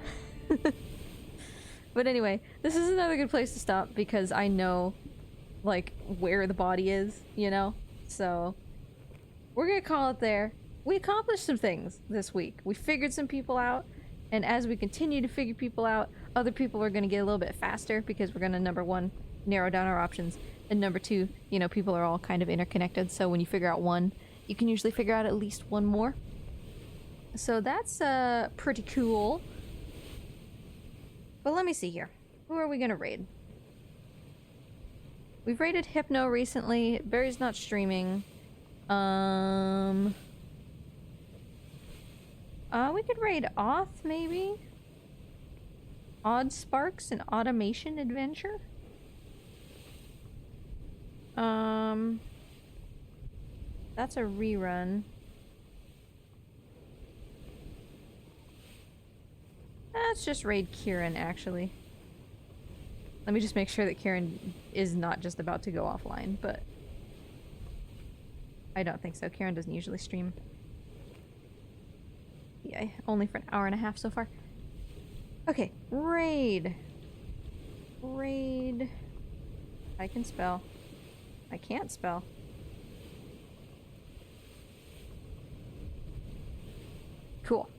But anyway, this is another good place to stop because I know, like, where the body is, you know? So, we're gonna call it there. We accomplished some things this week. We figured some people out, and as we continue to figure people out, other people are gonna get a little bit faster because we're gonna, number one, narrow down our options, and number two, you know, people are all kind of interconnected, so when you figure out one, you can usually figure out at least one more. So that's, pretty cool. But let me see here. Who are we gonna raid? We've raided Hypno recently. Barry's not streaming. We could raid Oth, maybe? Odd Sparks, an automation adventure? That's a rerun. Let's just raid Kieran, actually. Let me just make sure that Kieran is not just about to go offline, but... I don't think so. Kieran doesn't usually stream. Yeah, only for an hour and a half so far. Okay, raid. Raid. I can spell. I can't spell. Cool.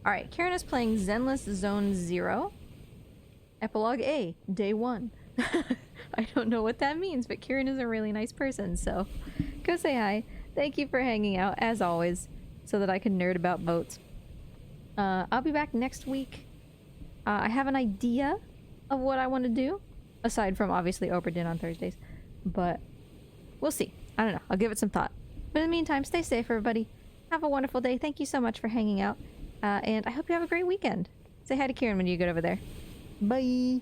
Alright, Karen is playing Zenless Zone 0. Epilogue A, Day 1. I don't know what that means, but Kieran is a really nice person, so go say hi. Thank you for hanging out, as always, so that I can nerd about boats. I'll be back next week. I have an idea of what I want to do, aside from obviously Obra Dinn on Thursdays, but we'll see. I don't know. I'll give it some thought. But in the meantime, stay safe, everybody. Have a wonderful day. Thank you so much for hanging out, and I hope you have a great weekend. Say hi to Kieran when you get over there. Bye!